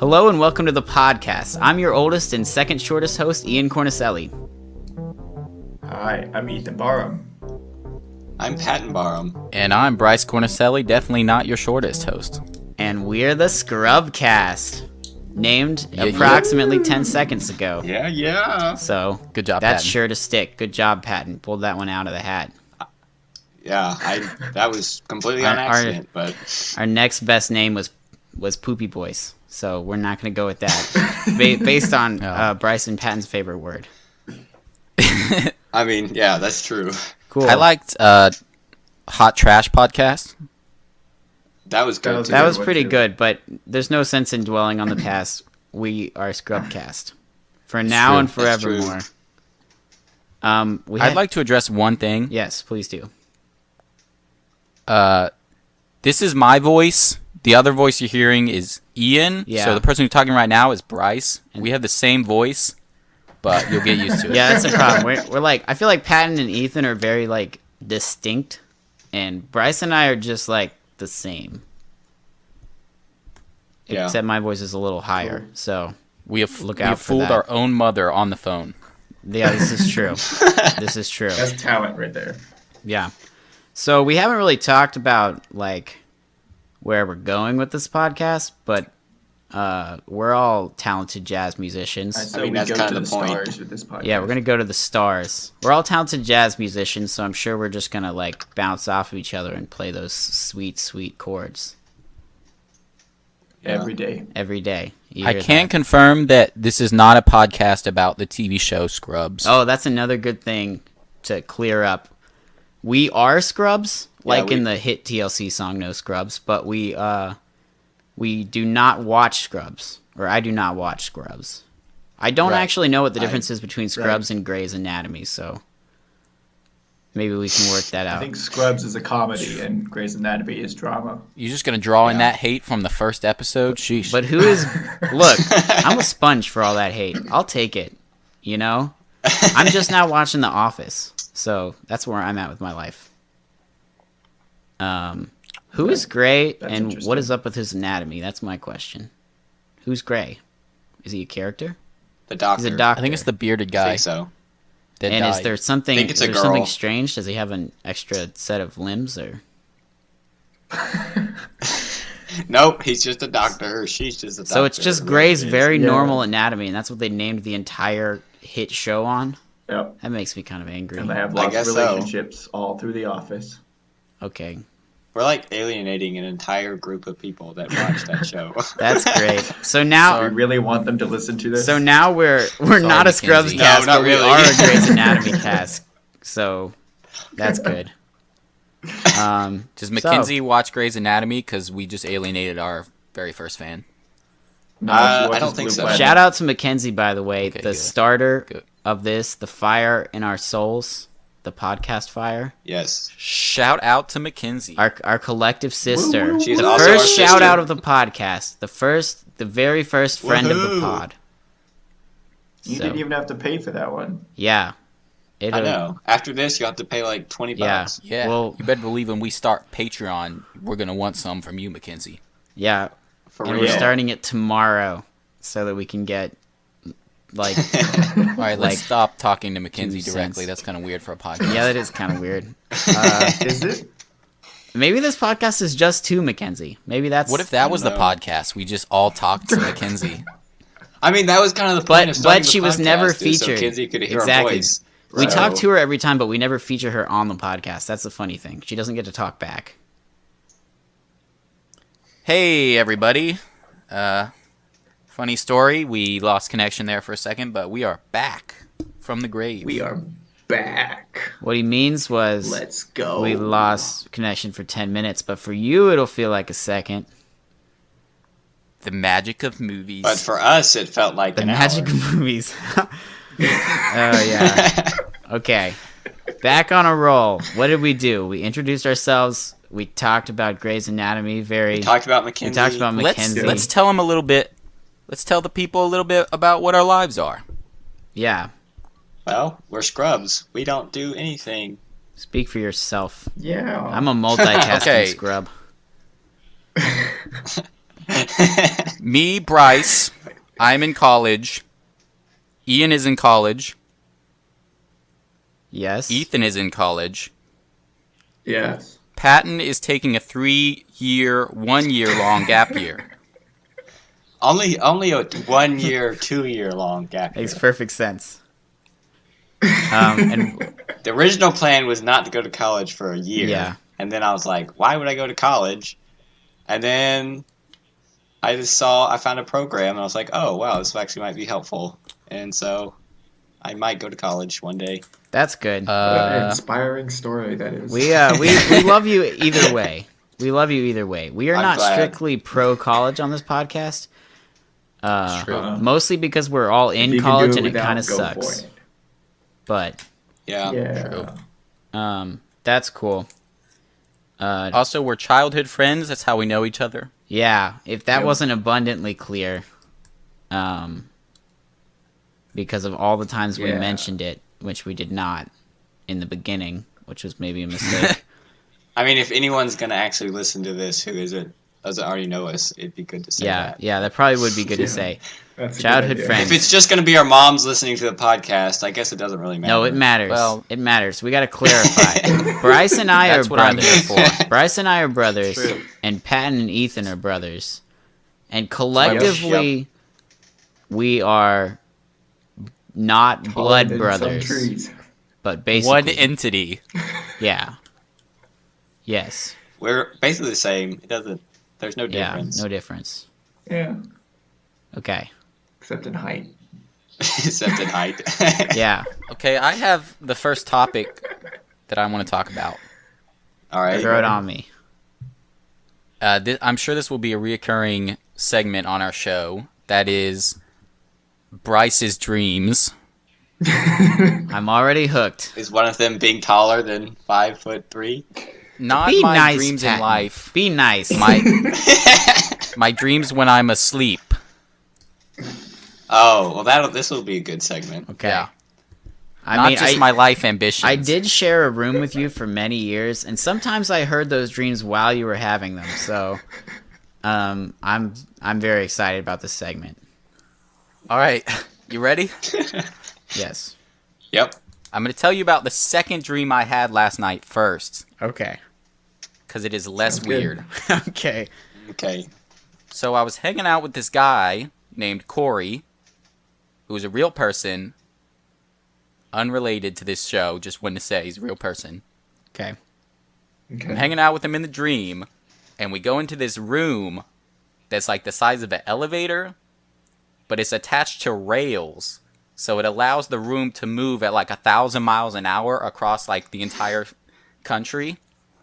Hello and welcome to the podcast. I'm your oldest and second shortest host, Ian Cornicelli. Hi, I'm Ethan Barham. I'm Patton Barham. And I'm Bryce Cornicelli, definitely not your shortest host. And we're the ScrubCast, named approximately 10 seconds ago. Yeah. So, good job, that's Patton. Sure to stick. Good job, Patton. Pulled that one out of the hat. Yeah, that was completely on accident, but... Our next best name was Poopy Boys, so we're not going to go with that. Based on Bryce and Patton's favorite word. I mean, yeah, that's true. Cool. I liked Hot Trash Podcast. That was good. That was pretty good, but there's no sense in dwelling on the past. We are ScrubCast. For now and forevermore. I'd like to address one thing. Yes, please do. This is my voice. The other voice you're hearing is Ian. Yeah. So the person who's talking right now is Bryce. And we have the same voice, but you'll get used to it. Yeah, that's the problem. We're like, I feel like Patton and Ethan are very like distinct, and Bryce and I are just like the same. Yeah. Except my voice is a little higher, so We have for fooled that. our own mother on the phone. Yeah, this is true. This is true. That's talent right there. Yeah. So we haven't really talked about like where we're going with this podcast, but we're all talented jazz musicians. So I mean, we that's go kind to of the the point. stars with this podcast. Yeah, we're gonna go to the stars. We're all talented jazz musicians, so I'm sure we're just gonna like bounce off of each other and play those sweet, sweet chords every day. every day. You I hear can that? confirm that this is not a podcast about the TV show Scrubs. Oh, that's another good thing to clear up. We are Scrubs, like in the hit TLC song "No Scrubs," but we do not watch Scrubs, or I do not watch Scrubs. I don't actually know what the difference is between Scrubs and Grey's Anatomy, so maybe we can work that out. I think Scrubs is a comedy and Grey's Anatomy is drama. You're just going to draw in that hate from the first episode? Sheesh. But who is... Look, I'm a sponge for all that hate. I'll take it, you know? I'm just now watching The Office, so that's where I'm at with my life. Who is Grey, and what is up with his anatomy? That's my question. Who's Grey? Is he a character? The doctor. He's a doctor. I think it's the bearded I guy. think so. That And died. is there something? think it's Is a there something girl. strange? Does he have an extra set of limbs, or? Nope, he's just a doctor. Or she's just a doctor. So it's just Grey's very normal anatomy, and that's what they named the entire hit show on. Yep. That makes me kind of angry. And they have I lots of guess so. relationships all through the office. Okay, We're like alienating an entire group of people that watch that show. that's great. So now, We really want them to listen to this. so now we're not a Scrubs McKenzie. cast, No, not but really. we are a Grey's Anatomy cast. So that's good. Does McKenzie watch Grey's Anatomy? Because we just alienated our very first fan. No, I she watches don't think Blue so. Planet. Shout out to Mackenzie, by the way, Okay, the good. starter Good. of this, the fire in our souls, the podcast fire. Yes. Shout out to McKenzie. Our collective sister. She's The also first our shout sister. out of the podcast. The very first friend of the Woohoo. pod. You So, didn't even have to pay for that one. yeah. I know. After this, you have to pay like $20. Yeah. Yeah, Well- you better believe when we start Patreon, we're going to want some from you, McKenzie. Yeah. For And real. we're starting it tomorrow so that we can get, like, All right, let's Like, stop talking to McKenzie 2 directly. cents. That's kind of weird for a podcast. yeah, that is kind of weird. Is it? Maybe this podcast is just to Mackenzie. Maybe that's... What if that was the know. podcast? We just all talked to McKenzie. I mean, that was kind of the point of starting But she the was podcast, never dude, featured. So Kinsey could hear Exactly. her voice. We So- talk to her every time, but we never feature her on the podcast. That's the funny thing. She doesn't get to talk back. Hey, everybody. Funny story. We lost connection there for a second, but we are back from the grave. We are back. What he means was Let's go. we lost connection for 10 minutes, but for you, it'll feel like a second. The magic of movies. But for us, it felt like The an magic hour. of movies. Oh, yeah. Okay. Back on a roll. What did we do? We introduced ourselves. We talked about Grey's Anatomy. We talked about McKenzie. We talked about let's Mackenzie. let's tell them a little bit. Let's tell the people a little bit about what our lives are. Yeah. Well, we're scrubs. We don't do anything. Speak for yourself. Yeah. I'm a multitasking Okay. scrub. Me, Bryce, I'm in college. Ian is in college. Yes. Ethan is in college. Yes. Patton is taking a 3-year, 1-year-long gap year. Only a 1 year, 2-year long gap year. Makes perfect sense. And The original plan was not to go to college for a year. Yeah. And then I was like, why would I go to college? And then I found a program and I was like, oh, wow, this actually might be helpful. And so I might go to college one day. that's good. What an inspiring story that is. We love you either way. We love you either way. We are I'm not glad. strictly pro college on this podcast. True. Mostly because we're all If in you can college do and it without, kind of go sucks. for it. But Yeah. Yeah. that's cool. Also, we're childhood friends. That's how we know each other. Yeah, if that Yep. wasn't abundantly clear, because of all the times we Yeah. mentioned it, which we did not in the beginning, which was maybe a mistake. I mean, if anyone's going to actually listen to this who doesn't already know us, it'd be good to say yeah, that. yeah, that probably would be good Yeah. to say. That's a good Childhood idea. friends. If it's just going to be our moms listening to the podcast, I guess it doesn't really matter. No, it matters. Well- it matters. We got to clarify. Bryce and I That's are what I'm brothers. here for. Bryce and I are brothers, True. and Patton and Ethan are brothers, and collectively, we are not blood Fallen in some brothers, trees. but basically, One entity. yeah, yes, We're basically the same. There's no yeah, difference. no difference. Yeah. Okay, Except in height. Except in height. yeah, Okay, I have the first topic that I want to talk about. All right. throw it on me. I'm sure this will be a reoccurring segment on our show. That is Bryce's dreams. I'm already hooked. Is one of them being taller than 5'3"? Not Be my nice, dreams Patton. in life. Be nice. My dreams when I'm asleep. Oh, well, this will be a good segment. Okay. Yeah. I Not mean, just my life ambitions. I did share a room with you for many years, and sometimes I heard those dreams while you were having them. So, I'm very excited about this segment. All right. You ready? Yes. Yep. I'm going to tell you about the second dream I had last night first, Okay. because it is less Sounds good. weird. Okay. Okay. So I was hanging out with this guy named Corey, who is a real person, unrelated to this show, just wanted to say he's a real person. Okay. I'm Okay. hanging out with him in the dream, and we go into this room that's like the size of an elevator, but it's attached to rails, so it allows the room to move at like 1,000 miles an hour across like the entire country.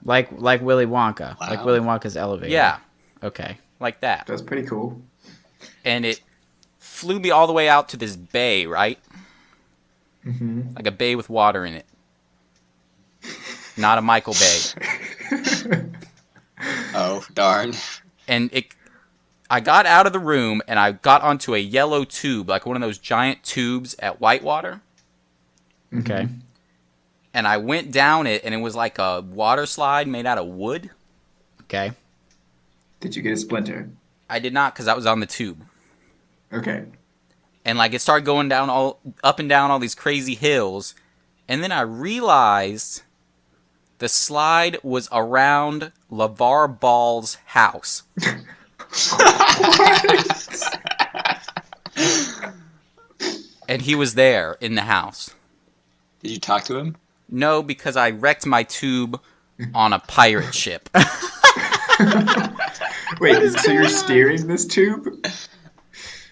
Like Willy Wonka. Like Wow. Willy Wonka's elevator. Yeah, Okay. like that. That's pretty cool. And it flew me all the way out to this bay, right? Mm-hmm. Like a bay with water in it. Not a Michael Bay. Oh, darn. And I got out of the room and I got onto a yellow tube, like one of those giant tubes at Whitewater. Okay. And I went down it, and it was like a water slide made out of wood. Okay. Did you get a splinter? I did not, because I was on the tube. Okay. And like it started going down up and down all these crazy hills. And then I realized the slide was around LeVar Ball's house. And he was there in the house. Did you talk to him? No, because I wrecked my tube on a pirate ship. Wait, so you're steering this tube?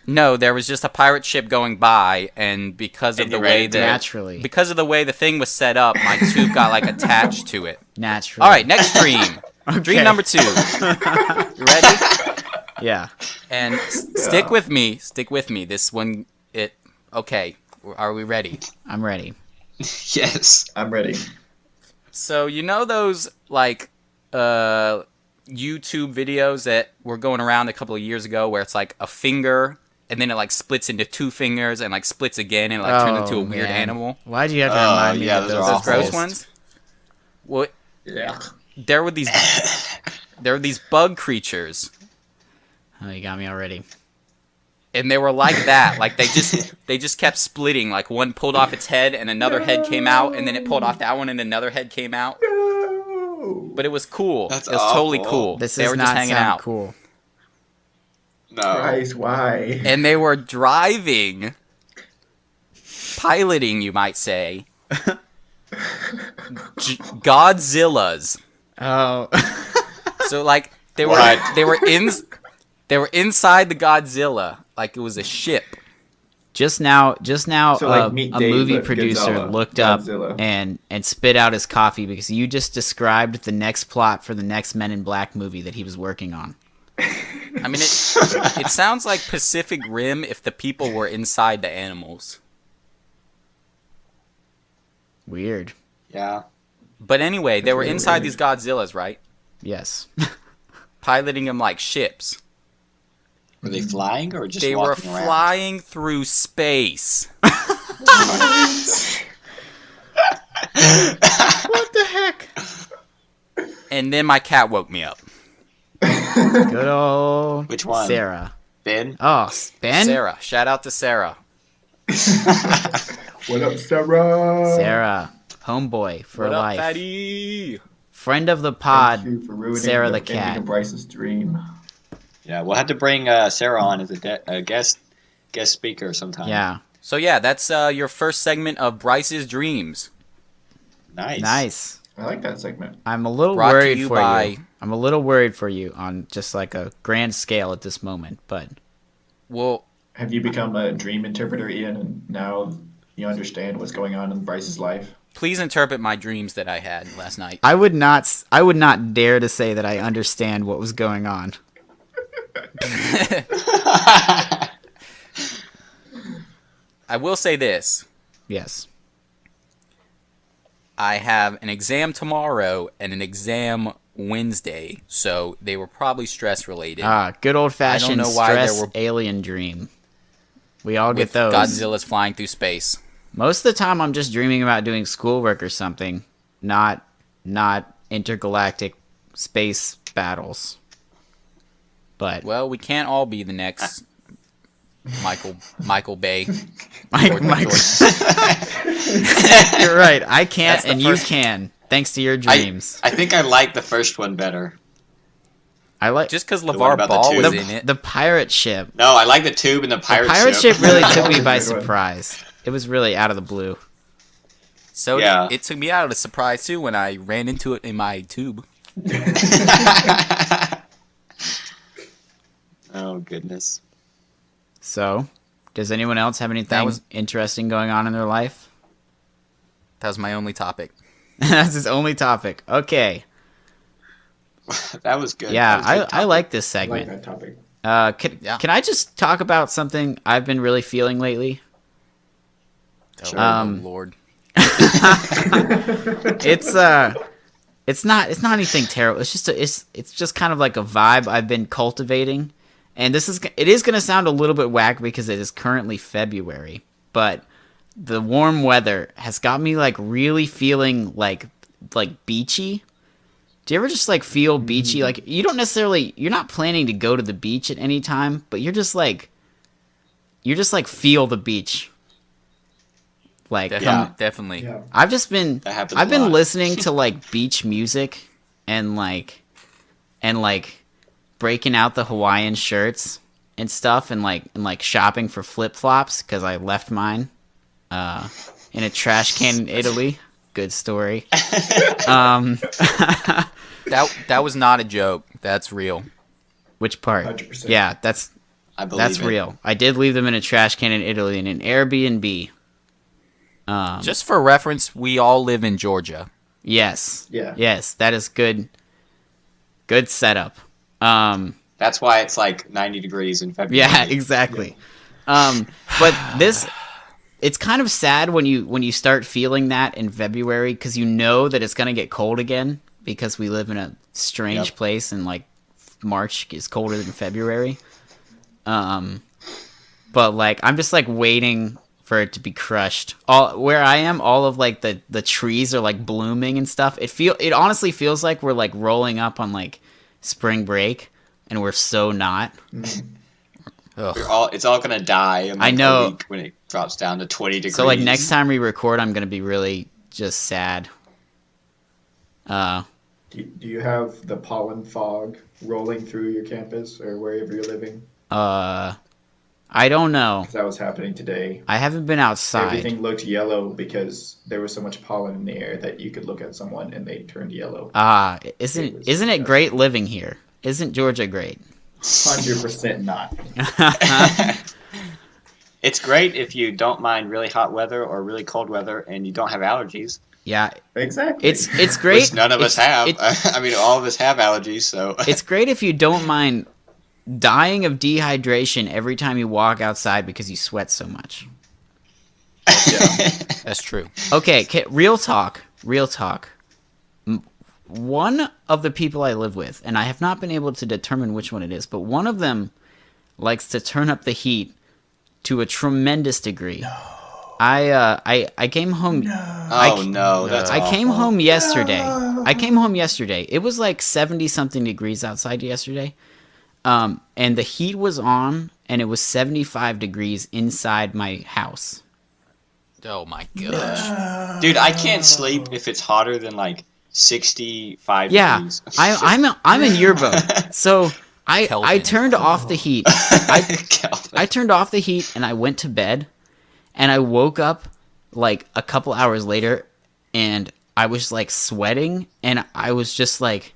No, there was just a pirate ship going by, and because of And the you way ran into that Naturally. because of the way the thing was set up, my tube got like attached to it. Naturally. All right, next dream. Okay. Dream number 2. You ready? Yeah. And stick with me. Stick with me. This one, okay. Are we ready? I'm ready. Yes. I'm ready. So you know those like YouTube videos that were going around a couple of years ago, where it's like a finger and then it like splits into 2 fingers and like splits again and like turns into a weird man. animal. Why'd you have to Oh, remind me yeah, that those are those Those awful. gross exist? ones. Well, Yeah. there were these bug creatures, Oh, you got me already. And they were like that. Like they just kept splitting. Like one pulled off its head and another head came out, and then it pulled off that one and another head came out. No. But it was cool. That's it was totally awful. cool. This they does were just not hanging sound out. cool. No. Christ, why? And they were driving, piloting, you might say, Godzillas. Oh. So like they were inside the Godzilla like it was a ship. Just now, So, like, meet a Dave, movie but producer Godzilla. looked up Godzilla. and spit out his coffee because you just described the next plot for the next Men in Black movie that he was working on. I mean, it sounds like Pacific Rim if the people were inside the animals. Weird. Yeah. But anyway, they That's were really inside weird. these Godzillas, right? Yes. Piloting them like ships. Were they flying or just They were walking around? flying through space. What the heck? And then my cat woke me up. Good old Which one? Sarah. Ben? Oh, Ben? Sarah. Shout out to Sarah. What up, Sarah? Sarah. Homeboy for What up, life. fatty? Friend of the Thank pod. you for ruining Sarah the ending cat. of Bryce's dream. Yeah, we'll have to bring Sarah on as a guest speaker sometime. Yeah. So yeah, that's your first segment of Bryce's Dreams. Nice. Nice. I like that segment. I'm a little Brought to worried you for by- you. I'm a little worried for you on just like a grand scale at this moment, but Well, Have you become a dream interpreter, Ian, and now you understand what's going on in Bryce's life? please interpret my dreams that I had last night. I would not dare to say that I understand what was going on. I will say this. Yes. I have an exam tomorrow and an exam Wednesday, so they were probably stress related. Good old fashioned know why there stress were- alien dream. We all with get those. Godzilla's flying through space. Most of the time I'm just dreaming about doing schoolwork or something, not intergalactic space battles. But Well, we can't all be the next Michael Bay. Mike, George- Mike, George- you're right. I can't That's the and first- you can, thanks to your dreams. I think I like the first one better. I like Just because one LeVar about the Ball tube. was in it. the pirate ship. No, I like the tube and the pirate, The pirate ship really took That was me a by good one. surprise. It was really out of the blue. So Yeah. it took me out of the surprise too when I ran into it in my tube. Oh, goodness. So, does anyone else have anything was- interesting going on in their life? That was my only topic. That's his only topic. Okay. That was good. Yeah, That was a good I like this I like segment. that topic. Yeah. Can I just talk about something I've been really feeling lately? Sure. Oh Lord. It's not anything terrible. It's just kind of like a vibe I've been cultivating. And it is going to sound a little bit whack because it is currently February, but the warm weather has got me like really feeling like beachy. Do you ever just like feel beachy? Like you're not planning to go to the beach at any time, but you're just like feel the beach. Like Definitely. Yeah. I've just been That happens I've a been lot. listening to like beach music and like breaking out the Hawaiian shirts and stuff and shopping for flip-flops because I left mine in a trash can in Italy. Good story. That was not a joke. That's real. Which part? 100%. Yeah, that's I believe it. real. I did leave them in a trash can in Italy in an Airbnb. Just for reference, we all live in Georgia. Yeah. Yes, that is good. Good setup. That's why it's like 90 degrees in February. Yeah, exactly. But it's kind of sad when you start feeling that in February because you know that it's gonna get cold again because we live in a strange Yep. place and like March is colder than February. But like I'm just like waiting for it to be crushed. Where I am, all of like the trees are like blooming and stuff. It honestly feels like we're like rolling up on like spring break, and we're so not. Ugh. It's all gonna die. I know. A week when it drops down to 20 degrees. So like next time we record, I'm gonna be really just sad. Do you have the pollen fog rolling through your campus or wherever you're living? I don't know. 'Cause that was happening today. I haven't been outside. Everything looked yellow because there was so much pollen in the air that you could look at someone and they turned yellow. Isn't it great living here? Isn't Georgia great? 100% not. It's great if you don't mind really hot weather or really cold weather and you don't have allergies. Yeah, Exactly. it's great. Which none of us have. I mean, all of us have allergies, so. It's great if you don't mind dying of dehydration every time you walk outside because you sweat so much. That's true. Okay, real talk. One of the people I live with, and I have not been able to determine which one it is, but one of them likes to turn up the heat to a tremendous degree. No. I came home. No. I came home yesterday. I came home yesterday. It was like 70 something degrees outside yesterday. And the heat was on, and it was 75 degrees inside my house. Oh my gosh. Dude, I can't sleep if it's hotter than like 65 Yeah, degrees. I'm in your boat. So I turned off the heat. I turned off the heat and I went to bed, and I woke up like a couple hours later, and I was like sweating, and I was just like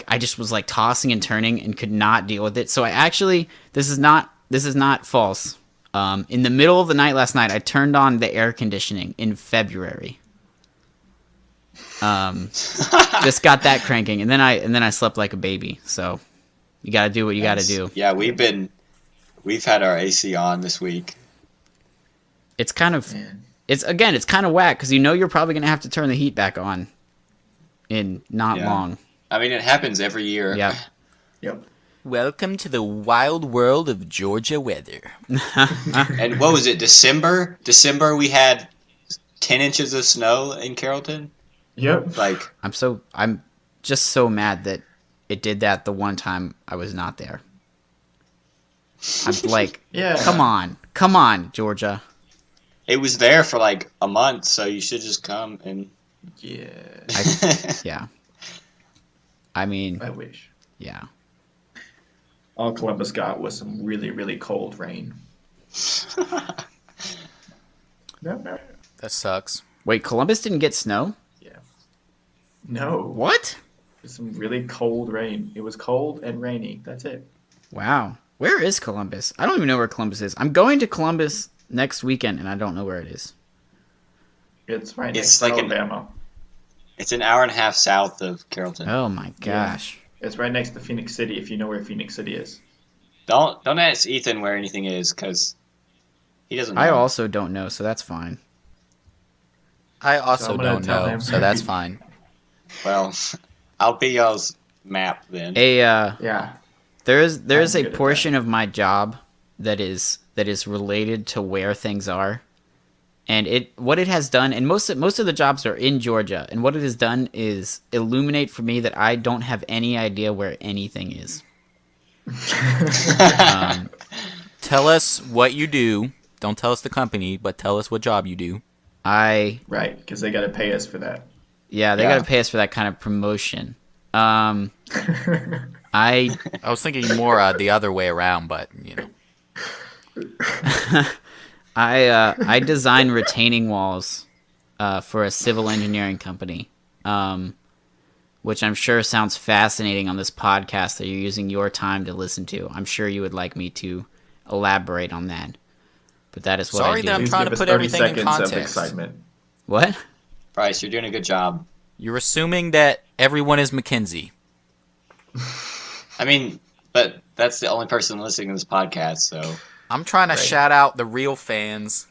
I just was like tossing and turning and could not deal with it. So I actually, this is not false. In the middle of the night last night, I turned on the air conditioning in February. Just got that cranking, and then I slept like a baby. So you gotta do what you gotta do. Yeah, we've had our AC on this week. It's kind of, it's kind of whack because you're probably gonna have to turn the heat back on in not long. I mean, it happens every year. Yeah. Yep. Welcome to the wild world of Georgia weather. And what was it, December? December we had 10 inches of snow in Carrollton. Yep. Like, I'm just so mad that it did that the one time I was not there. I'm like, Yeah. Come on, Georgia. it was there for like a month, so you should just come and. Yeah. Yeah. I mean, I wish. yeah. All Columbus got was some really, really cold rain. No. That sucks. Wait, Columbus didn't get snow? Yeah. No. What? Some really cold rain. It was cold and rainy. That's it. Wow. Where is Columbus? I don't even know where Columbus is. I'm going to Columbus next weekend, and I don't know where it is. It's right It's next to like Alabama. It's an hour and a half south of Carrollton. Oh my gosh. It's right next to Phoenix City, if you know where Phoenix City is. Don't ask Ethan where anything is, because he doesn't know. I also don't know, so that's fine. I So also I'm gonna don't tell know, him. so that's fine. Well, I'll be y'all's map then. Yeah. There is I'm a good at portion of my job that is related to where things are. And what it has done, and most of the jobs are in Georgia, and what it has done is illuminate for me that I don't have any idea where anything is. Tell us what you do. Don't tell us the company, but tell us what job you do. Right, because they got to pay us for that. They Yeah. got to pay us for that kind of promotion. I was thinking more the other way around, but you know. I design retaining walls for a civil engineering company, which I'm sure sounds fascinating on this podcast that you're using your time to listen to. I'm sure you would like me to elaborate on that, but that is what Sorry I do. that I'm Please trying give to us put 30 everything in seconds of context. excitement. What? Bryce, you're doing a good job. You're assuming that everyone is McKenzie. I mean, but that's the only person listening to this podcast, so. I'm trying to shout out the real fans,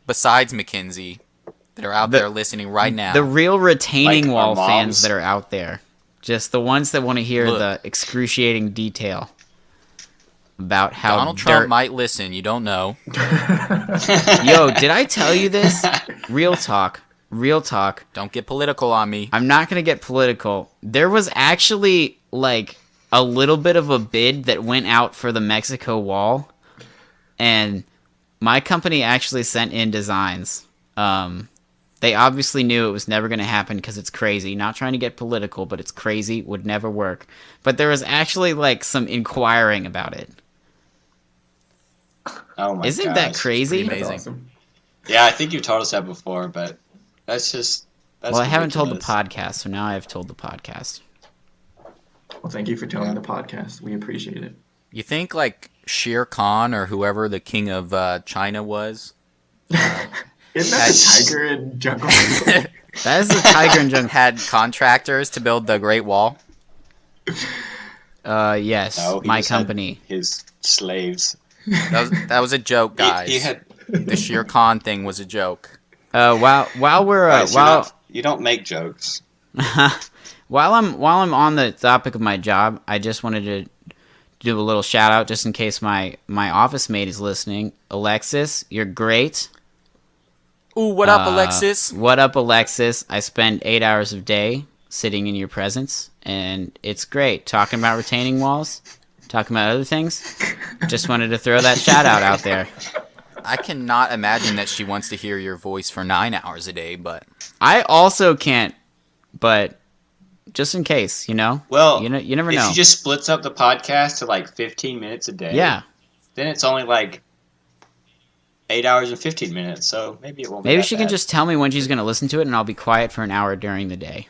besides McKenzie, that are out there listening right now. The real retaining Like wall our fans moms. that are out there. Just the ones that want to hear Look. the excruciating detail about how Donald Trump might listen. You don't know. Yo, did I tell you this? Real talk. Don't get political on me. I'm not going to get political. There was actually, like, a little bit of a bid that went out for the Mexico wall, and my company actually sent in designs. They obviously knew it was never going to happen because it's crazy. Not trying to get political, but it's crazy. Would never work. But there was actually like some inquiring about it. Oh my Isn't gosh. that crazy? Amazing. That's awesome. Yeah, I think you've told us that before, but that's Well, I haven't told the ridiculous. podcast, so now I've told the podcast. Well, thank you for telling the podcast. We appreciate it. You think like Shere Khan or whoever the king of China was Isn't that the tiger in Jungle? That is the tiger and junk. had contractors to build the Great Wall? Yes, No, he my just had company. his slaves. That was a joke, guys. He had. The Shere Khan thing was a joke. While we're Guys, you don't make jokes. while I'm on the topic of my job, I just wanted to do a little shout out just in case my office mate is listening. Alexis, you're great. Ooh, what up, Alexis? What up, Alexis? I spend 8 hours a day sitting in your presence, and it's great. Talking about retaining walls, talking about other things. Just wanted to throw that shout out there. I cannot imagine that she wants to hear your voice for 9 hours a day, but I also can't, but just in case, Well, you never if know. she just splits up the podcast to like 15 minutes a day, Yeah, then it's only like 8 hours and 15 minutes. So maybe it won't. Be maybe that she can bad. just tell me when she's going to listen to it, and I'll be quiet for an hour during the day.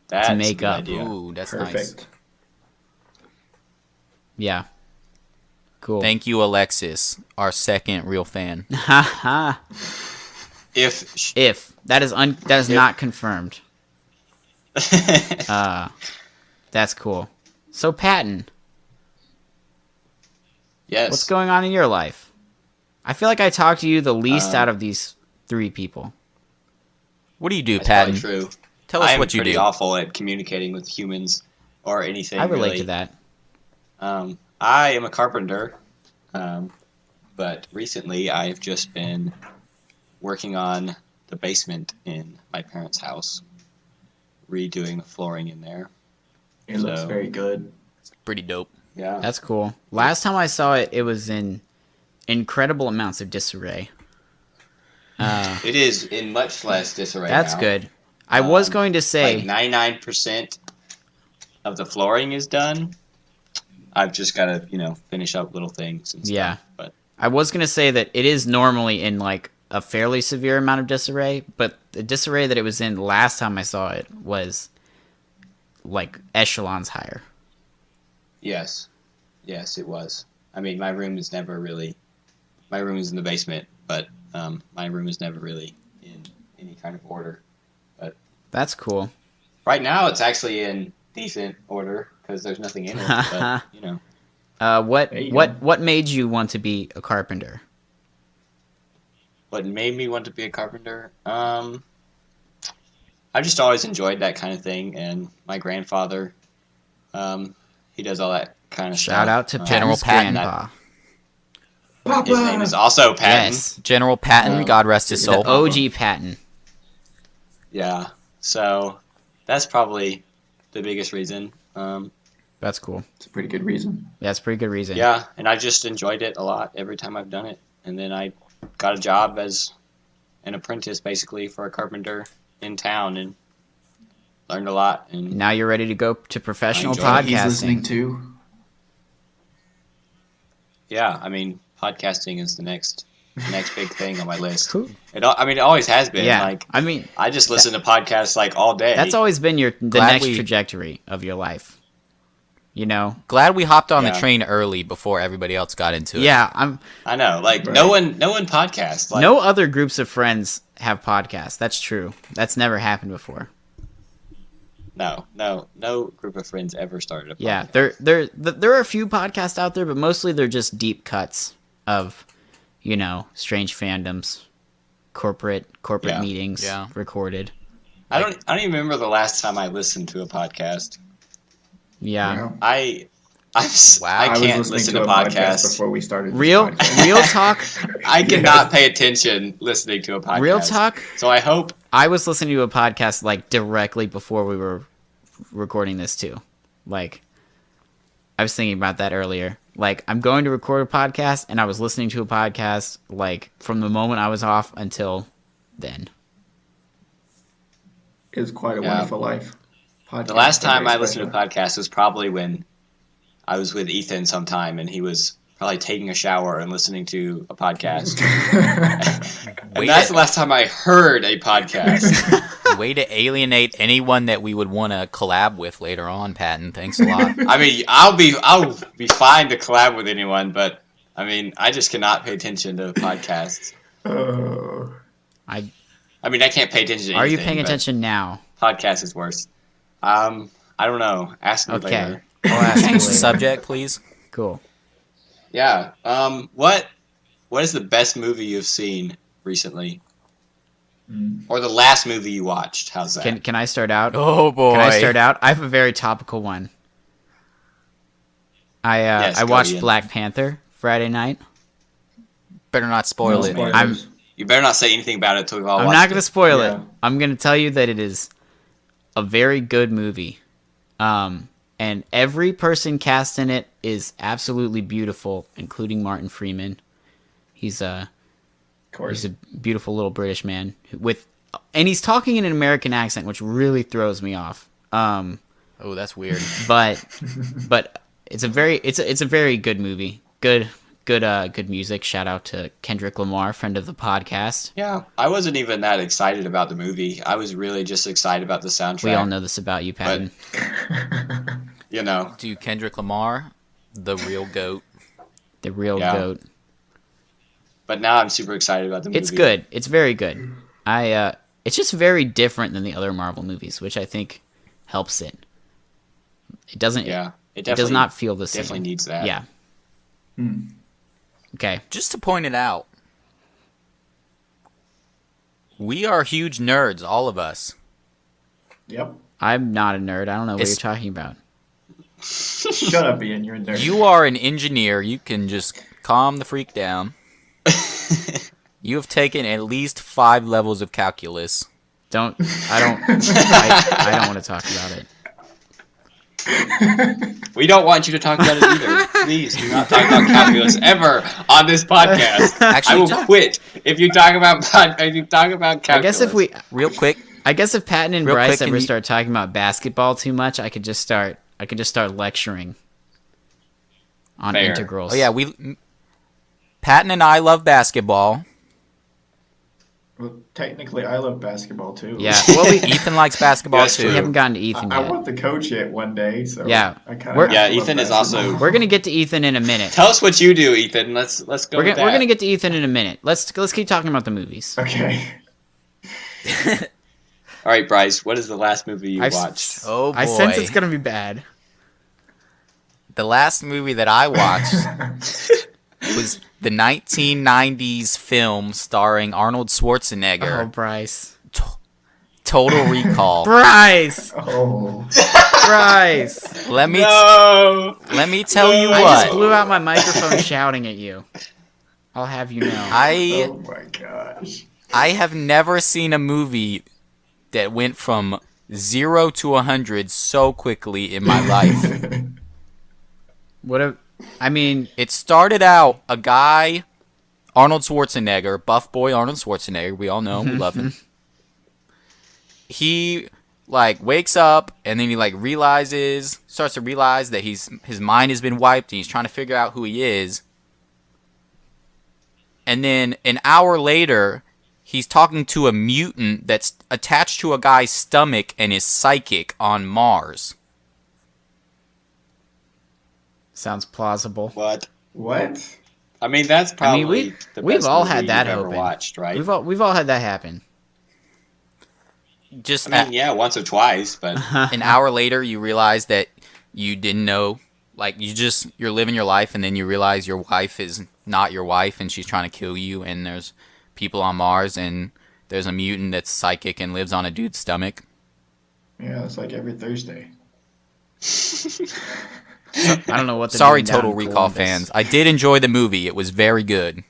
That's make a good up. idea. ooh, that's Perfect. nice. Yeah, cool. Thank you, Alexis, our second real fan. Haha. If That is not confirmed. That's cool. So Patton, yes, what's going on in your life? I feel like I talk to you the least Um, out of these three people. What do you do, that's Patton? probably true. Tell us I am what you pretty do. awful at communicating with humans or anything. I relate really. to that. I am a carpenter, but recently I've just been working on the basement in my parents' house, redoing the flooring in there. It looks So- very good. Pretty dope. Yeah. That's cool. Last time I saw it, it was in incredible amounts of disarray. It is in much less disarray That's now. good. I was going to Like say, 99% of the flooring is done. I've just got to, finish up little things and stuff. Yeah. But I was going to say that it is normally in like a fairly severe amount of disarray, but the disarray that it was in last time I saw it was like echelons higher. yes, it was. I mean, my room is in the basement, but my room is never really in any kind of order. That's cool. Right now, it's actually in decent order because there's nothing in it. But What There you what made you want to be a carpenter? what made me want to be a carpenter? I just always enjoyed that kind of thing, and my grandfather, he does all that kind of stuff. Shout out to General Patton's Patton. grandpa. His name is also Patton. Yes, General Patton, Um, God rest his the soul. OG Patton. Yeah, so that's probably the biggest reason. That's cool. It's a pretty good reason. That's a pretty good reason. Yeah, and I just enjoyed it a lot every time I've done it. And then I got a job as an apprentice, basically, for a carpenter in town, and learned a lot. And Now you're ready to go to professional enjoy it. He's listening podcasting. to. yeah, I mean, podcasting is the next big thing on my list. Who- It always has been. Yeah, Like, I mean, I just listen to podcasts like all day. that's always been the Glad next we- trajectory of your life. Glad we hopped on the Yeah. train early before everybody else got into it. Yeah, I know. Like Right. no one podcasts. Like, no other groups of friends have podcasts. That's true. That's never happened before. no group of friends ever started a podcast. Yeah, there are a few podcasts out there, but mostly they're just deep cuts of, strange fandoms, corporate Yeah. meetings Yeah. recorded. I don't even remember the last time I listened to a podcast. Yeah. You know? I Wow. I was can't listening listen to to a podcast podcasts. before we started. This Real podcast. talk. I cannot pay attention listening to a podcast. Real talk. So I hope. I was listening to a podcast like directly before we were recording this too. Like, I was thinking about that earlier. Like, I'm going to record a podcast, and I was listening to a podcast, like, from the moment I was off until then. It's quite a wonderful life. The last time I listened to a podcast was probably when I was with Ethan sometime, and he was probably taking a shower and listening to a podcast. And that's the last time I heard a podcast. Way to alienate anyone that we would want to collab with later on, Patton. Thanks a lot. I mean, I'll be fine to collab with anyone, but I mean, I just cannot pay attention to podcasts. I mean, I can't pay attention to anything. Are you paying attention now? Podcast is worse. I don't know. Ask me later. I'll ask you later. Subject, please. Cool. Yeah. What is the best movie you've seen recently? Or the last movie you watched? How's that? Can I start out? Oh boy. Can I start out? I have a very topical one. I watched Ian. Black Panther Friday night. Better not spoil it. You better not say anything about it until we've all I'm watched not going to spoil it. Yeah. I'm going to tell you that it is a very good movie. And every person cast in it is absolutely beautiful, including Martin Freeman. He's a beautiful little British man and he's talking in an American accent, which really throws me off. Oh, that's weird. But it's a very good movie. Good music. Shout out to Kendrick Lamar, friend of the podcast. Yeah, I wasn't even that excited about the movie. I was really just excited about the soundtrack. We all know this about you, Patton. You know. Dude, Kendrick Lamar, the real GOAT. The real GOAT. But now I'm super excited about the movie. It's good. It's very good. It's just very different than the other Marvel movies, which I think helps it. It doesn't. Yeah, it does not feel the same. Definitely needs that. Yeah. Okay. Just to point it out, we are huge nerds, all of us. Yep. I'm not a nerd. I don't know what you're talking about. Shut up, Ian. You're a nerd. You are an engineer. You can just calm the freak down. You have taken at least 5 levels of calculus. I don't want to talk about it. We don't want you to talk about it either. Please do not talk about calculus ever on this podcast. Actually, I will quit if you talk about calculus. I guess real quick. I guess if Patton and Real Bryce quick, ever start talking about basketball too much, I could just start lecturing on Fair. integrals. Oh yeah, Patton and I love basketball. Well, technically, I love basketball too. Yeah. Well, Ethan likes basketball That's too. true. we haven't gotten to Ethan I yet. want to coach it one day. So Yeah. I kind of Ethan is also. We're gonna get to Ethan in a minute. Tell us what you do, Ethan. Let's go. We're with that. gonna get to Ethan in a minute. Let's keep talking about the movies. Okay. All right, Bryce. What is the last movie you watched? Oh boy. I sense it's gonna be bad. The last movie that I watched was the 1990s film starring Arnold Oh, Schwarzenegger, Bryce. Total Recall. Bryce. Oh. Bryce. Let me tell you I what. just blew out my microphone shouting at you. I'll have you know. Oh my gosh. I have never seen a movie that went from 0 to 100 so quickly in my life. It started out a guy, Arnold Schwarzenegger, buff boy Arnold Schwarzenegger. We all know him, we love him. He wakes up and then he starts to realize that his mind has been wiped and he's trying to figure out who he is. And then an hour later, he's talking to a mutant that's attached to a guy's stomach and is psychic on Mars. Sounds plausible. What? What? I mean, that's probably the we've best all movie had that you've ever happen. watched, right? We've all had that happen. Just once or twice, but an hour later, you realize that you didn't know. You're living your life, and then you realize your wife is not your wife, and she's trying to kill you, and there's people on Mars, and there's a mutant that's psychic and lives on a dude's stomach. Yeah, it's like every Thursday. I don't know what. Sorry, Total Recall fans. I did enjoy the movie. It was very good.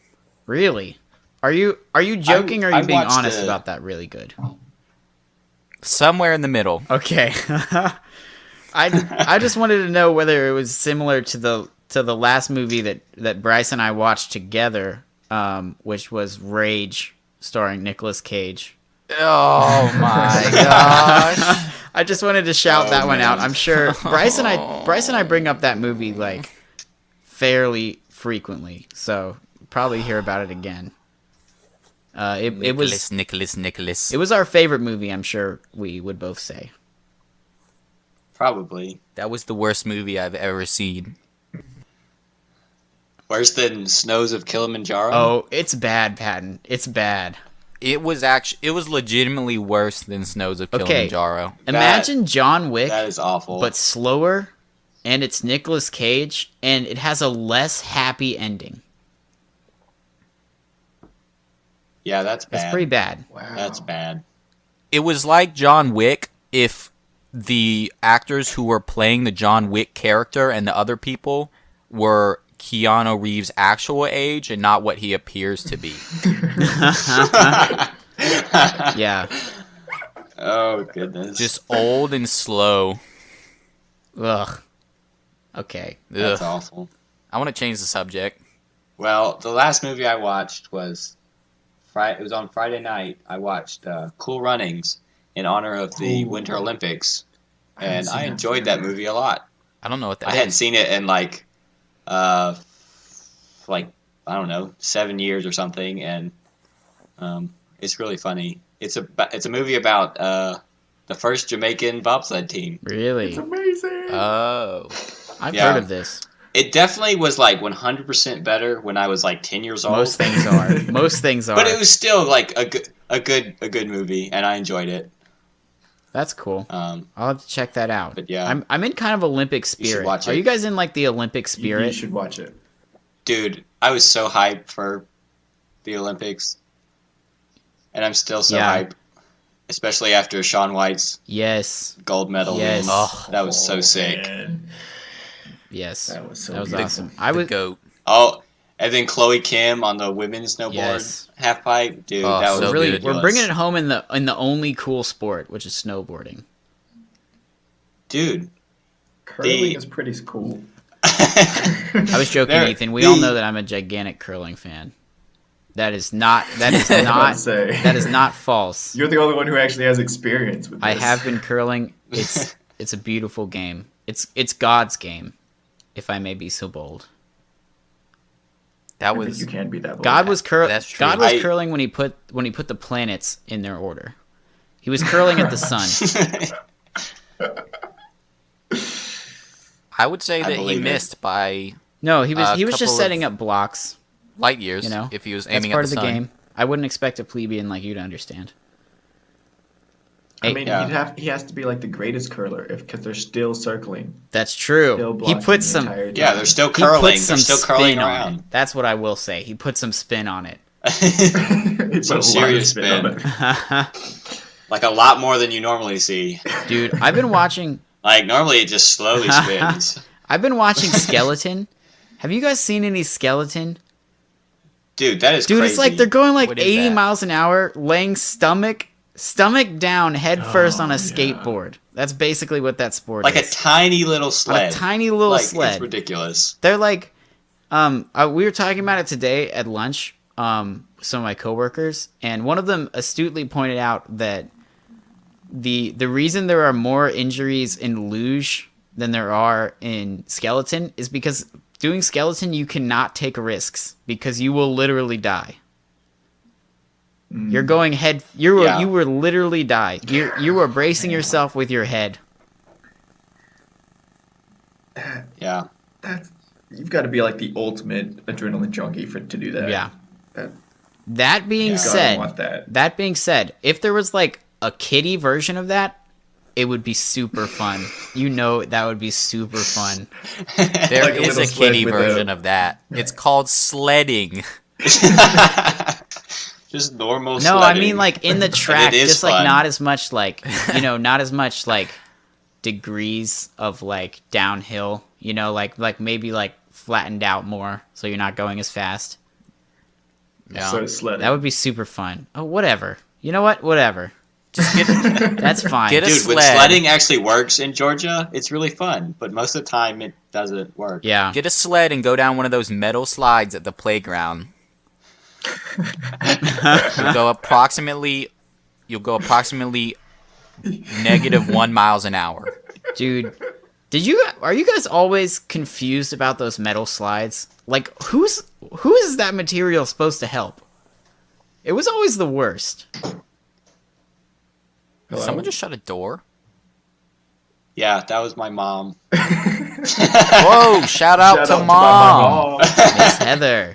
Really? Are you joking or are you being watched honest about that? Really good. Somewhere in the middle. Okay. I just wanted to know whether it was similar to the last movie that Bryce and I watched together, which was Rage, starring Nicolas Cage. Oh my gosh! I just wanted to shout that one man. out. I'm sure Bryce and I bring up that movie like fairly frequently, so probably hear about it again. It was Nicholas. It was our favorite movie. I'm sure we would both say. Probably. That was the worst movie I've ever seen. Worse than Snows of Kilimanjaro? Oh, it's bad, Patton. It's bad. It was legitimately worse than Snows of Okay. Kilimanjaro. Imagine John Wick, That is awful. but slower, and it's Nicolas Cage, and it has a less happy ending. yeah, that's bad. It's pretty bad. Wow. That's bad. It was like John Wick if the actors who were playing the John Wick character and the other people were Keanu Reeves' actual age and not what he appears to be. Yeah. Oh, goodness. Just old and slow. Ugh. Okay. That's Ugh. awful. I want to change the subject. Well, the last movie I watched was it was on Friday night. I watched Cool Runnings in honor of the Ooh. Winter Olympics, haven't and seen I that enjoyed that movie a lot. I don't know what that I is. hadn't seen it in like I don't know, 7 years or something, and it's really funny. It's a movie about the first Jamaican bobsled team. Really? It's amazing. Oh. I've Yeah. heard of this. It definitely was like 100% better when I was like 10 years old. Most things are. Most things are. But it was still like a good movie, and I enjoyed it. That's cool. Um, I'll have to check that out. But yeah. I'm in kind of Olympic should spirit. watch Are it. you guys in like the Olympic You spirit? should watch it. dude, I was so hyped for the Olympics, and I'm still so Yeah. hyped, especially after Shaun White's Yes. gold medal Yes. win. Oh. That was so sick. Man. Yes. That was so That was beautiful. awesome. I The was goat. Oh, and then Chloe Kim on the women's snowboard Yes. half pipe, dude. Oh, that was so really ridiculous. we're bringing it home in the only cool sport, which is snowboarding. dude. Curling is pretty cool. I was joking, There- Ethan. We all the- know that I'm a gigantic curling fan. That is not I was about to say. that is not false. You're the only one who actually has experience with this. I have been curling. It's a beautiful game. It's God's game, if I may be so bold. That I think was you can be that bold. God was That's true. God was I- curling when he put the planets in their order. He was curling at the sun. I would say I that he believe it. mist by No, he was couple just of- setting up blocks. light years. You know, if he was That's aiming part at of the the sun. game. I wouldn't expect a plebeian like you to understand. I mean, Yeah. he has to be like the greatest curler because they're still circling. That's Still true. He blocking put the some. entire Yeah, time. they're still He curling. put They're some still curling spin on around. it. That's what I will say. He put some spin on it. He put Some a lot of serious spin on spin. it. Like a lot more than you normally see. Dude, I've been watching Like normally it just slowly spins. Skeleton. Have you guys seen any Skeleton? Dude, that is Dude, crazy. it's like they're going like What is 80 that? miles an hour, laying stomach down head first on a yeah. skateboard. That's basically what that sport like a is. tiny little sled. tiny little like, sled. It's ridiculous. They're like, we were talking about it today at lunch, some of my coworkers, and one of them astutely pointed out that the reason there are more injuries in luge than there are in skeleton is because doing skeleton you cannot take risks because you will literally die. You're going head. You were literally die. You were bracing yourself with your head. Yeah. You've got to be like the ultimate adrenaline junkie to do that. Yeah. That, That being you gotta said, want that. that being said, if there was like a kiddie version of that, it would be super fun. You know, that would be super fun. There Like a is little a sled kiddie with version a- of that. It's called sledding. Just normal No, sledding. I mean like in the track, is just like fun. not as much like not as much like degrees of like downhill. You know, like maybe like flattened out more, so you're not going as fast. Yeah. So sledding. That would be super fun. Oh, whatever. You know what? Whatever. Just get That's fine. Get a Dude, when sled. sledding actually works in Georgia, it's really fun. But most of the time, it doesn't work. Yeah. Get a sled and go down one of those metal slides at the playground. You'll go approximately -1 miles an hour. Dude, are you guys always confused about those metal slides? Like, who is that material supposed to help? It was always the worst. Hello? Someone just shut a door. Yeah, that was my mom. Whoa! Shout out to my mom. Miss Heather,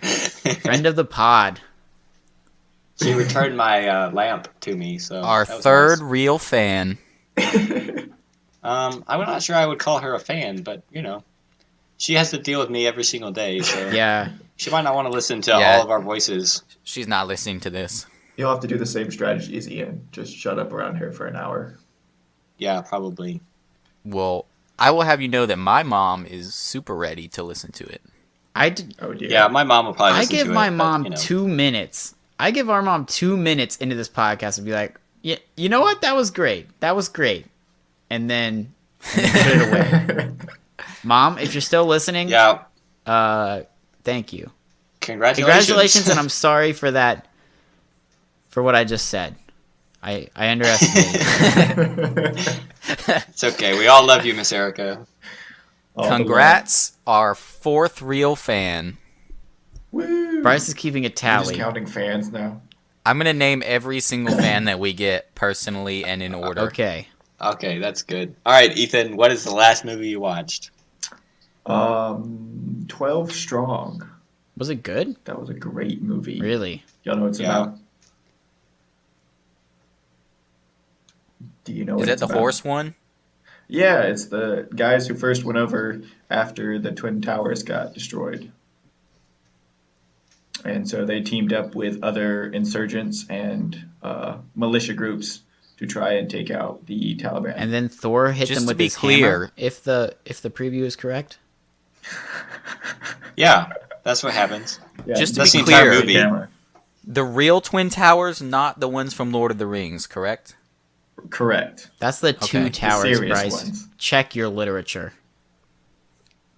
friend of the pod. She returned my lamp to me. So Our that was third nice. real fan. I'm not sure I would call her a fan, but she has to deal with me every single day. So Yeah. she might not want to listen to Yeah. all of our voices. She's not listening to this. You'll have to do the same strategy as Ian. Just shut up around here for an hour. Yeah, probably. Well, I will have you know that my mom is super ready to listen to it. Oh dear. Yeah, my mom will probably I listen give to it. my but, mom 2 minutes. I give our mom 2 minutes into this podcast and be like, yeah, you know what? That was great. That was great. And then put it away. Mom, if you're still listening, Yeah, thank you. congratulations. And I'm sorry for that, for what I just said. I underestimated. It's okay. We all love you, Miss Erica. All the Congrats, our fourth real fan. love. Woo! Bryce is keeping a I'm just tally. counting fans now. I'm going to name every single fan that we get personally and in order. Okay. Okay, that's good. All right, Ethan, what is the last movie you watched? 12 Strong. Was it good? That was a great movie. Really? Y'all know what it's Yeah. about? Do you know Is what that it's the about? horse one? Yeah, it's the guys who first went over after the Twin Towers got destroyed. And so they teamed up with other insurgents and militia groups to try and take out the Taliban. And then Thor hit Just them to with be his clear- hammer. If the preview is correct. Yeah, that's what happens. Yeah, Just to That's be the entire clear, movie. camera. the real Twin Towers, not the ones from Lord of the Rings, correct? Correct. That's the two Okay. The towers, serious Bryce. ones. Check your literature.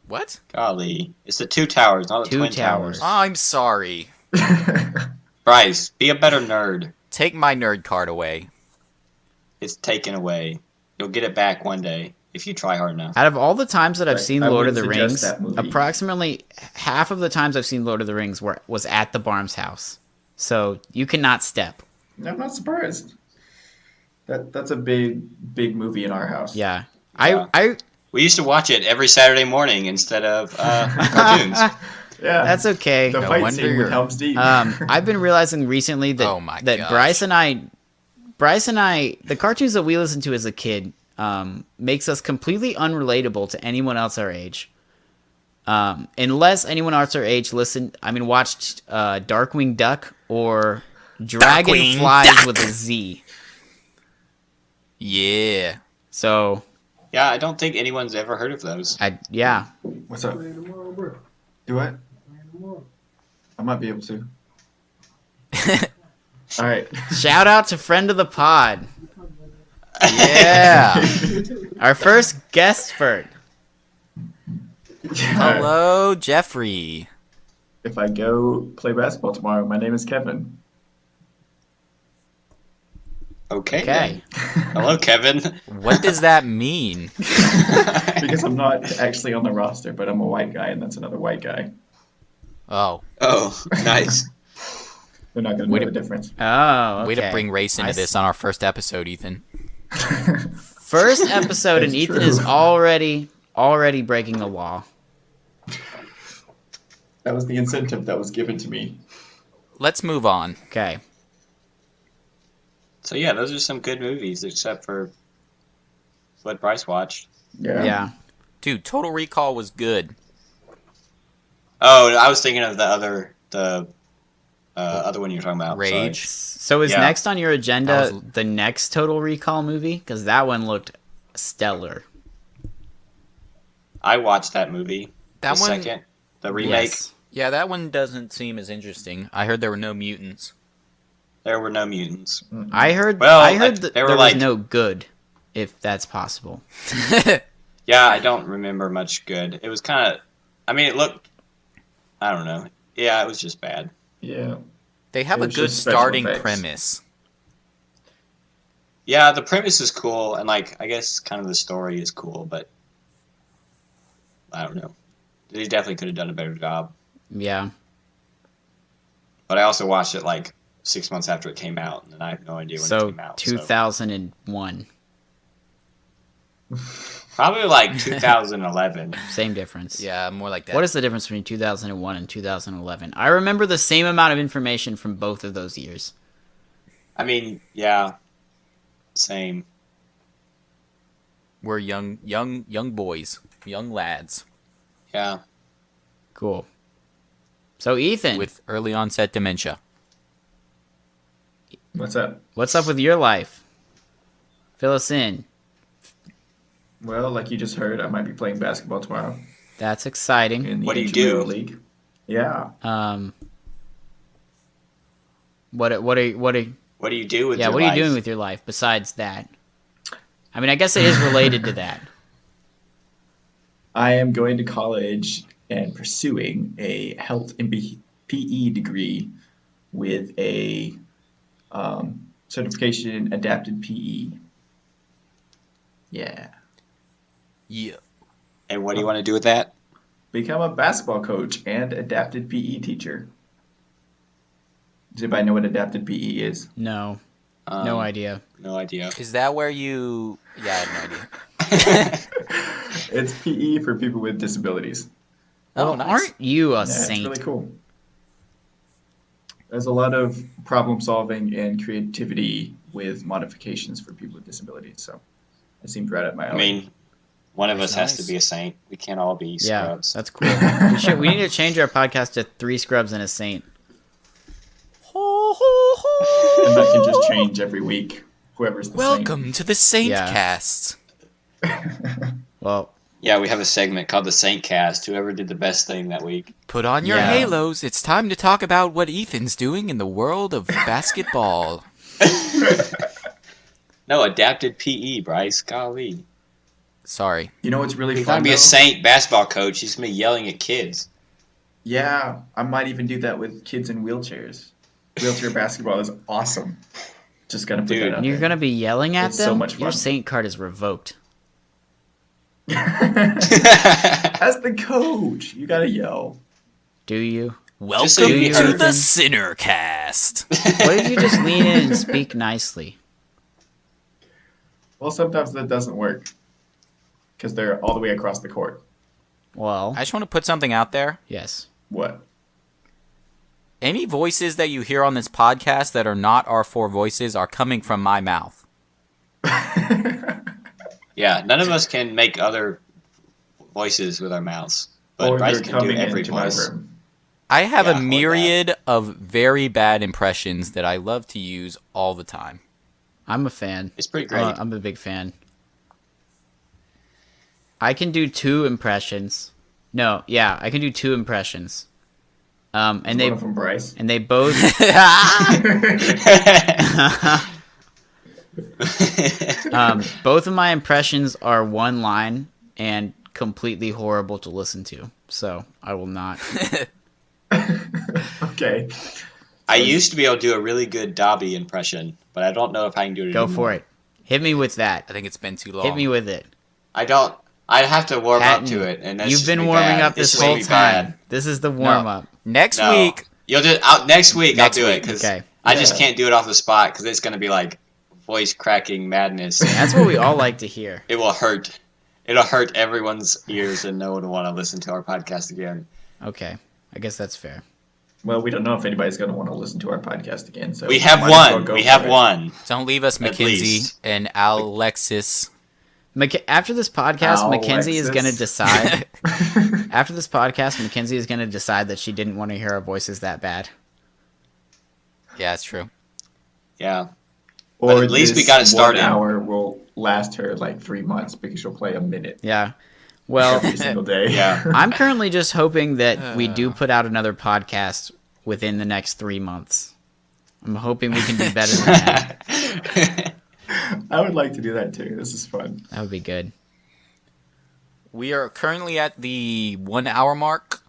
What? Golly, it's the two towers, not the Two twin towers. towers. I'm sorry. Bryce, be a better nerd. Take my nerd card away. It's taken away. You'll get it back one day if you try hard enough. Out of all the times that I've Right. seen I Lord of the wouldn't Rings, suggest that movie. approximately half of the times I've seen Lord of the Rings was at the Barnes house. So you cannot step. I'm not surprised. That's a big movie in our house. Yeah. Yeah. I We used to watch it every Saturday morning instead of cartoons. Yeah. that's okay. the No fight wonder scene you're- with Helm's Deep. I've been realizing recently that Oh my that gosh. Bryce and I, the cartoons that we listened to as a kid, makes us completely unrelatable to anyone else our age. Unless anyone else our age watched Darkwing Duck or Dragonflies Duck. with a Z. Yeah. So Yeah, I don't think anyone's ever heard of those. yeah. What's up? Do what? I might be able to. All right. Shout out to friend of the pod, Yeah. our first guest spurt. Hello, Jeffrey. If I go play basketball tomorrow, my name is Kevin. Okay. Okay. then. Hello, Kevin. What does that mean? Because I'm not actually on the roster, but I'm a white guy, and that's another white guy. Oh, Oh, nice. They're not going to Way know to- the difference. Oh, okay. way to bring race into I this on our first episode, Ethan. First episode, and It's Ethan true. is already breaking the law. That was the incentive that was given to me. Let's move on. Okay. So yeah, those are some good movies, except for what Bryce watched. Yeah. Dude, Total Recall was good. Oh, I was thinking of the other one you were talking about. Sorry. Rage. So is Yeah. next on your agenda That was- the next Total Recall movie? Because that one looked stellar. I watched that movie. That the one, second, the remake. Yes. yeah, that one doesn't seem as interesting. I heard there were no mutants. There were no mutants. I heard that they were there like, was no good, if that's possible. Yeah, I don't remember much good. It was kind of, I mean, it looked, I don't know. Yeah, it was just bad. Yeah. They have It a was good just special starting effects. premise. Yeah, the premise is cool, and like I guess kind of the story is cool, but I don't know. They definitely could have done a better job. Yeah. But I also watched it like 6 months after it came out, and I have no idea when it So came out. 2001. Probably like 2011. Same difference. Yeah, more like that. What is the difference between 2001 and 2011? I remember the same amount of information from both of those years. I mean, yeah, same. We're young boys, young lads Yeah. Cool. So Ethan, with early onset dementia. What's up? what's up with your life? Fill us in. Well, like you just heard, I might be playing basketball tomorrow That's exciting. in the What do you intramural do? league. Yeah. What are What do you do with yeah, your what are you life? doing with your life besides that? I mean, I guess it is related to that. I am going to college and pursuing a health and PE degree with a certification in adapted PE. Yeah. Yeah. And what do you want to do with that? Become a basketball coach and adapted PE teacher. Does anybody know what adapted PE is? No. No idea. No idea. Is that where you? Yeah, I have no idea. It's PE for people with disabilities. Oh, Well, nice. aren't you a Yeah, it's saint? really cool. There's a lot of problem solving and creativity with modifications for people with disabilities. So it seemed right up my I alley. mean, one of us That's has to nice. be a saint. We can't all be Yeah, scrubs. that's cool. We need to change our podcast to 3 Scrubs and a Saint. And that can just change every week. Whoever's the Welcome to the Saint Yeah. Cast. Well, Yeah, we have a segment called the Saint Cast. Whoever did the best thing that week. Put on your Yeah. halos. It's time to talk about what Ethan's doing in the world of basketball. No, adapted PE, Bryce. Golly. Sorry. You know what's really He's fun? going to be a though? saint basketball coach. He's going to be yelling at kids. Yeah, I might even do that with kids in wheelchairs. Wheelchair basketball is awesome. Just gotta put Dude, that out you're there. going to be yelling at It's them? so much Your fun. Saint card is revoked. As the coach, you gotta yell. Do you? Welcome so you to heard. the Sinner Cast. What if you just lean in and speak nicely? Well, sometimes that doesn't work because they're all the way across the court. Well, I just want to put something out there. yes. What? Any voices that you hear on this podcast that are not our 4 voices are coming from my mouth. Yeah, none of us can make other voices with our mouths. But Or Bryce they're can do coming every into my voice. room. I have Yeah, a or that. myriad of very bad impressions that I love to use all the time. I'm a fan. It's pretty great. I'm a big fan. I can do 2 impressions. No, yeah, I can do 2 impressions. And One they of them, Bryce. and they both both of my impressions are one line and completely horrible to listen to. So I will not. Okay. I used to be able to do a really good Dobby impression, but I don't know if I can do it Go anymore. for it. Hit me with that. I think it's been too long. Hit me with it. I don't. I have to warm Patton, up to it, and that's you've just been be warming bad. up It's this just whole be time. bad. This is the warm up. Next No. week, You'll do next week. Next I'll do it week, because okay. I just Yeah. can't do it off the spot because it's going to be like voice cracking madness. That's what we all like to hear. It will hurt. It'll hurt everyone's ears, and no one will want to listen to our podcast again. Okay, I guess that's fair. Well, we don't know if anybody's going to want to listen to our podcast again. So We have might as well one. go We for have it. one. don't leave us, At McKenzie least. and Alexis. After this podcast, Ow, Mackenzie is Alexis. going to decide. After this podcast, Mackenzie is going to decide that she didn't want to hear our voices that bad. Yeah, it's true. Yeah. Or But at least we this got it started. 1 hour will last her like 3 months because she'll play a minute Yeah. Well, every single day. Yeah. I'm currently just hoping that we do put out another podcast within the next 3 months. I'm hoping we can do better than that. I would like to do that too. This is fun. That would be good. We are currently at the 1 hour mark,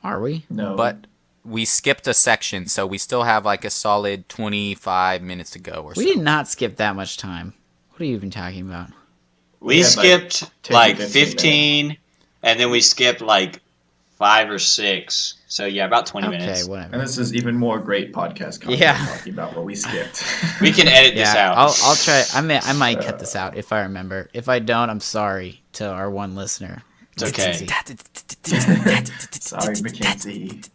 Are we? No. but we skipped a section, so we still have like a solid 25 minutes to go or so. We did not skip that much time. What are you even talking about? We had, skipped 10 like to 15 15, and then we skipped like 5 or 6. So yeah, about 20 Okay, minutes. whatever. And this is even more great podcast content Yeah. talking about what we skipped. We can edit this Yeah, out. I'll try. I might cut this out if I remember. If I don't, I'm sorry to our one listener. It's okay. Sorry, McKenzie.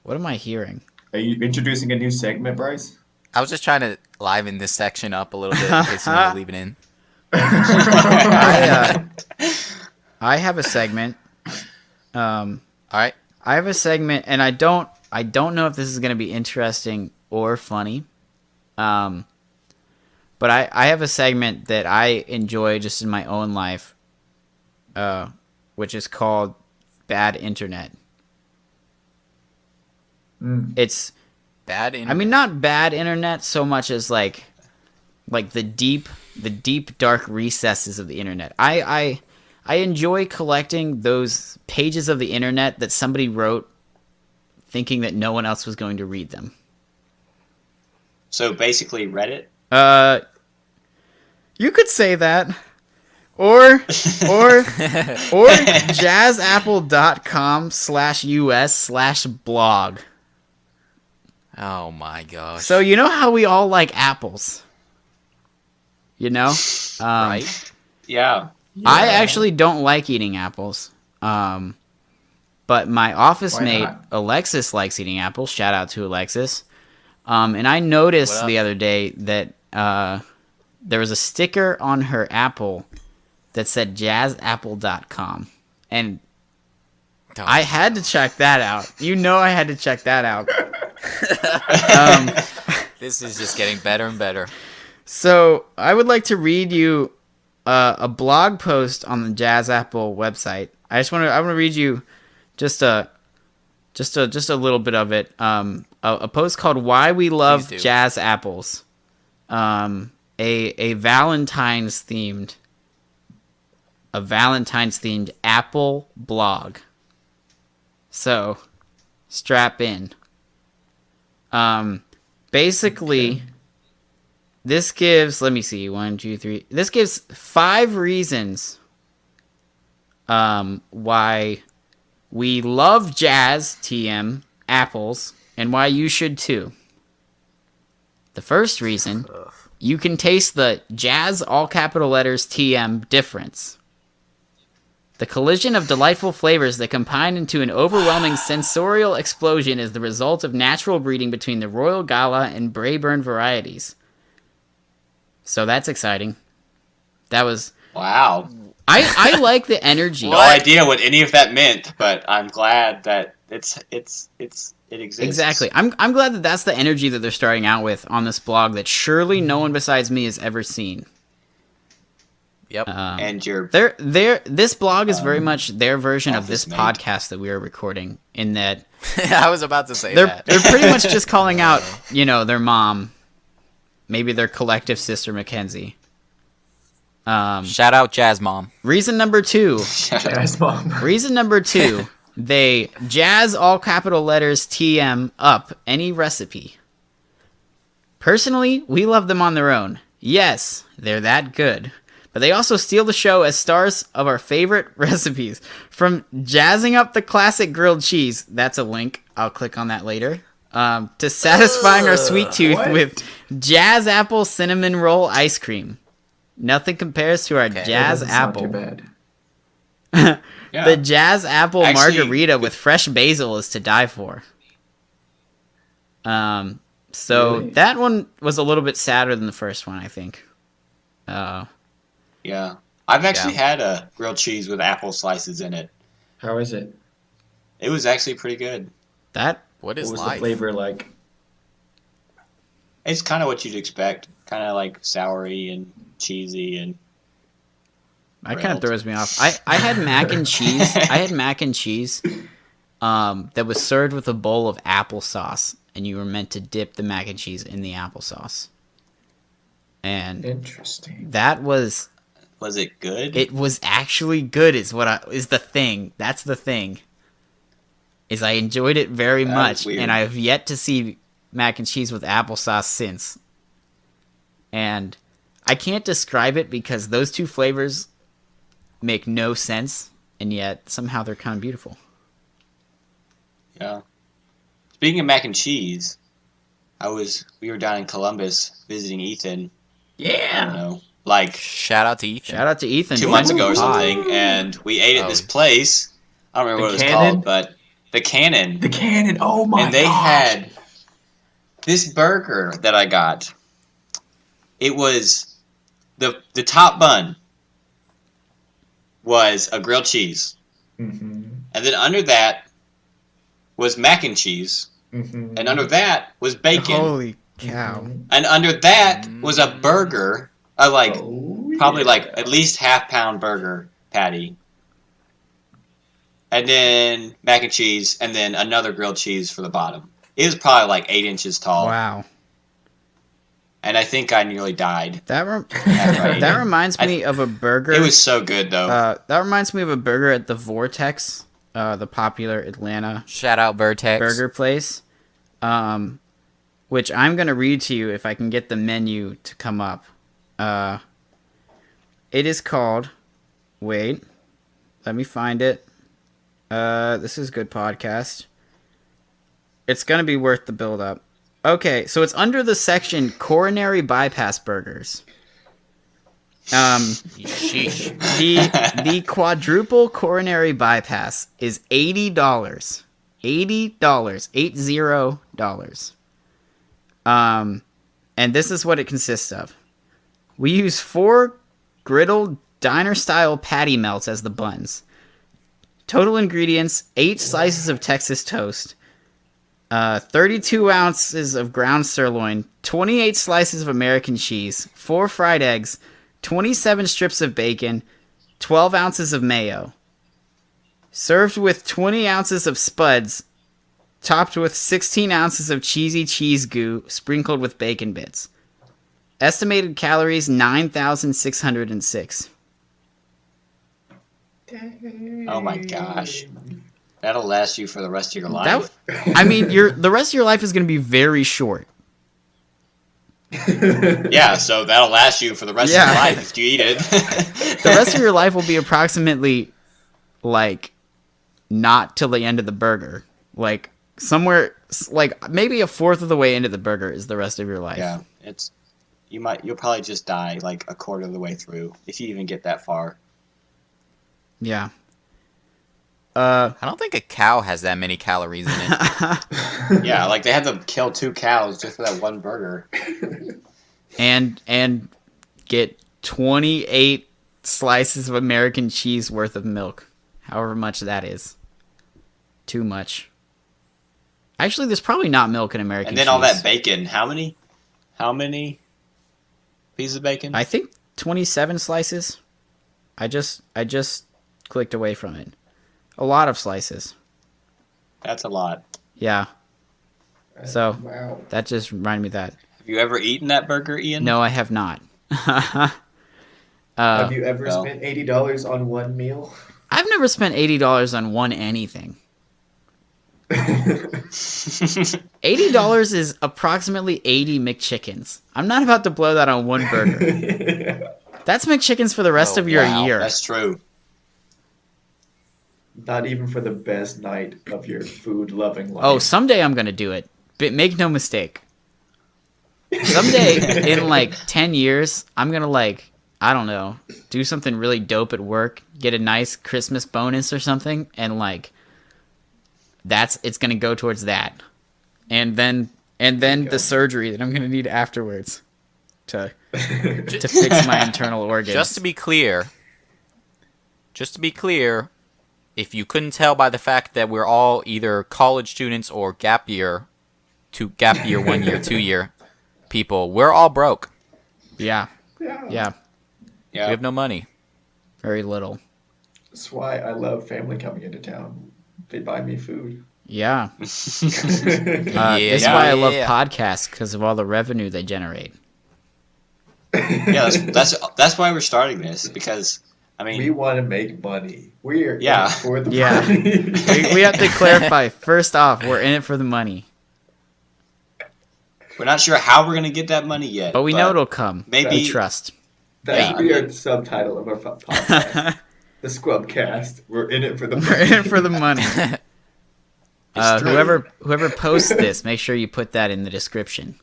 What am I hearing? Are you introducing a new segment, Bryce? I was just trying to liven this section up a little bit in case you want to leave it in. I have a segment. All right. I have a segment, and I don't know if this is going to be interesting or funny. But I have a segment that I enjoy just in my own life, which is called Bad Internet. It's Bad internet. I mean, not bad internet so much as like the deep dark recesses of the internet. I enjoy collecting those pages of the internet that somebody wrote thinking that no one else was going to read them. So basically, Reddit. You could say that. Or jazzapple.com/us/blog. Oh my gosh. So you know how we all like apples? You know? Right? Yeah. I actually don't like eating apples. But my office Why mate, not? Alexis, likes eating apples. Shout out to Alexis. And I noticed What up? the other day that there was a sticker on her apple that said jazzapple.com. And Oh, I had to check that out. You know I had to check that out. This is just getting better and better. So I would like to read you a blog post on the Jazz Apple website. I want to read you just a little bit of it. A post called "Why We Love Please do. Jazz Apples." A Valentine's themed Apple blog. So strap in. Basically, this gives, let me see, 1, 2, 3. This gives 5 reasons why we love jazz, TM, apples, and why you should too. The first reason, you can taste the jazz, all capital letters, TM difference. The collision of delightful flavors that combine into an overwhelming sensorial explosion is the result of natural breeding between the Royal Gala and Braeburn varieties. So that's exciting. That was... Wow. I like the energy. No idea what any of that meant, but I'm glad that it exists. Exactly. I'm glad that that's the energy that they're starting out with on this blog that surely no one besides me has ever seen. Yep. And your This blog is very much their version of this office mate. podcast that we are recording, in that I was about to say they're that. pretty much just calling out, their mom, maybe their collective sister McKenzie. Shout out Jazz Mom. Reason number 2. Jazz Mom. Reason number 2. They jazz all capital letters TM up any recipe. Personally, we love them on their own. Yes, they're that good. But they also steal the show as stars of our favorite recipes. From jazzing up the classic grilled cheese, that's a link, I'll click on that later, to satisfying our sweet tooth what? with jazz apple cinnamon roll ice cream. Nothing compares to our Okay. jazz That doesn't sound apple. too bad. Yeah. The jazz apple Actually, margarita with fresh basil is to die for. So Really? that one was a little bit sadder than the first one, I think. Yeah. I've actually had a grilled cheese with apple slices in it. How is it? It was actually pretty good. That What What is was life? the flavor like? It's kind of what you'd expect. Kind of like soury and cheesy and kind of grilled. throws me off. I had mac and cheese. I had mac and cheese that was served with a bowl of applesauce, and you were meant to dip the mac and cheese in the applesauce. And interesting. That was it good? It was actually good. Is the thing. That's the thing. Is I enjoyed it very much, and I have yet to see mac and cheese with applesauce since. And I can't describe it because those two flavors make no sense, and yet somehow they're kind of beautiful. Yeah. Speaking of mac and cheese, we were down in Columbus visiting Ethan. Yeah. I don't know, like shout out to Ethan. 2 months ago or something, and we ate at this place. I don't remember what it was called, but the Cannon. The Cannon. Oh my! And they had this burger that I got. It was the top bun was a grilled cheese, and then under that was mac and cheese, and under that was bacon. Holy cow! And under that was a burger, probably like at least half-pound burger patty. And then mac and cheese, and then another grilled cheese for the bottom. It was probably like 8 inches tall. Wow. And I think I nearly died. That reminds me of a burger. It was so good, though. That reminds me of a burger at the Vortex, the popular Atlanta shout out Vertex burger place, which I'm going to read to you if I can get the menu to come up. It is called... Wait. Let me find it. This is good podcast. It's going to be worth the build-up. Okay, so it's under the section coronary bypass burgers. Sheesh. The quadruple coronary bypass is $80. $80. $80. And this is what it consists of. We use 4 griddled diner-style patty melts as the buns. Total ingredients, 8 slices of Texas toast, 32 ounces of ground sirloin, 28 slices of American cheese, 4 fried eggs, 27 strips of bacon, 12 ounces of mayo. Served with 20 ounces of spuds, topped with 16 ounces of cheesy cheese goo, sprinkled with bacon bits. Estimated calories, 9,606. Oh my gosh. That'll last you for the rest of your life. The rest of your life is going to be very short. Yeah, so that'll last you for the rest of your life if you eat it. The rest of your life will be approximately, not till the end of the burger. Somewhere, maybe a fourth of the way into the burger is the rest of your life. Yeah, you'll probably just die, a quarter of the way through, if you even get that far. Yeah. I don't think a cow has that many calories in it. Yeah, they had to kill 2 cows just for that one burger. And get 28 slices of American cheese worth of milk. However much that is. Too much. Actually, there's probably not milk in American cheese. And then all that bacon. How many pieces of bacon? I think 27 slices. I just clicked away from it. A lot of slices. That's a lot. Yeah. So, wow. That just reminded me of that. Have you ever eaten that burger, Ian? No, I have not. Have you ever spent $80 on one meal? I've never spent $80 on one anything. $80 is approximately 80 McChickens. I'm not about to blow that on one burger. That's McChickens for the rest of your year. That's true. Not even for the best night of your food-loving life. Oh, someday I'm going to do it. But make no mistake. Someday, in 10 years, I'm going to, I don't know, do something really dope at work, get a nice Christmas bonus or something, and, it's going to go towards that. And then the surgery that I'm going to need afterwards to fix my internal organs. Just to be clear, if you couldn't tell by the fact that we're all either college students or gap year 1 year, 2 year people, we're all broke. Yeah. Yeah. We have no money. Very little. That's why I love family coming into town. They buy me food. Yeah. Yeah, This is why I love yeah. podcasts, because of all the revenue they generate. Yeah, that's why we're starting this, because I We mean, want to make money. We are Yeah. in it for the Yeah. money. We have to clarify, first off, we're in it for the money. we're not sure how we're gonna get that money yet. But we know it'll come. maybe- We trust. That Yeah, should be I our subtitle of our podcast. The ScrubCast. We're in it for the money. We're in it for the money. It's true. Whoever posts this, make sure you put that in the description.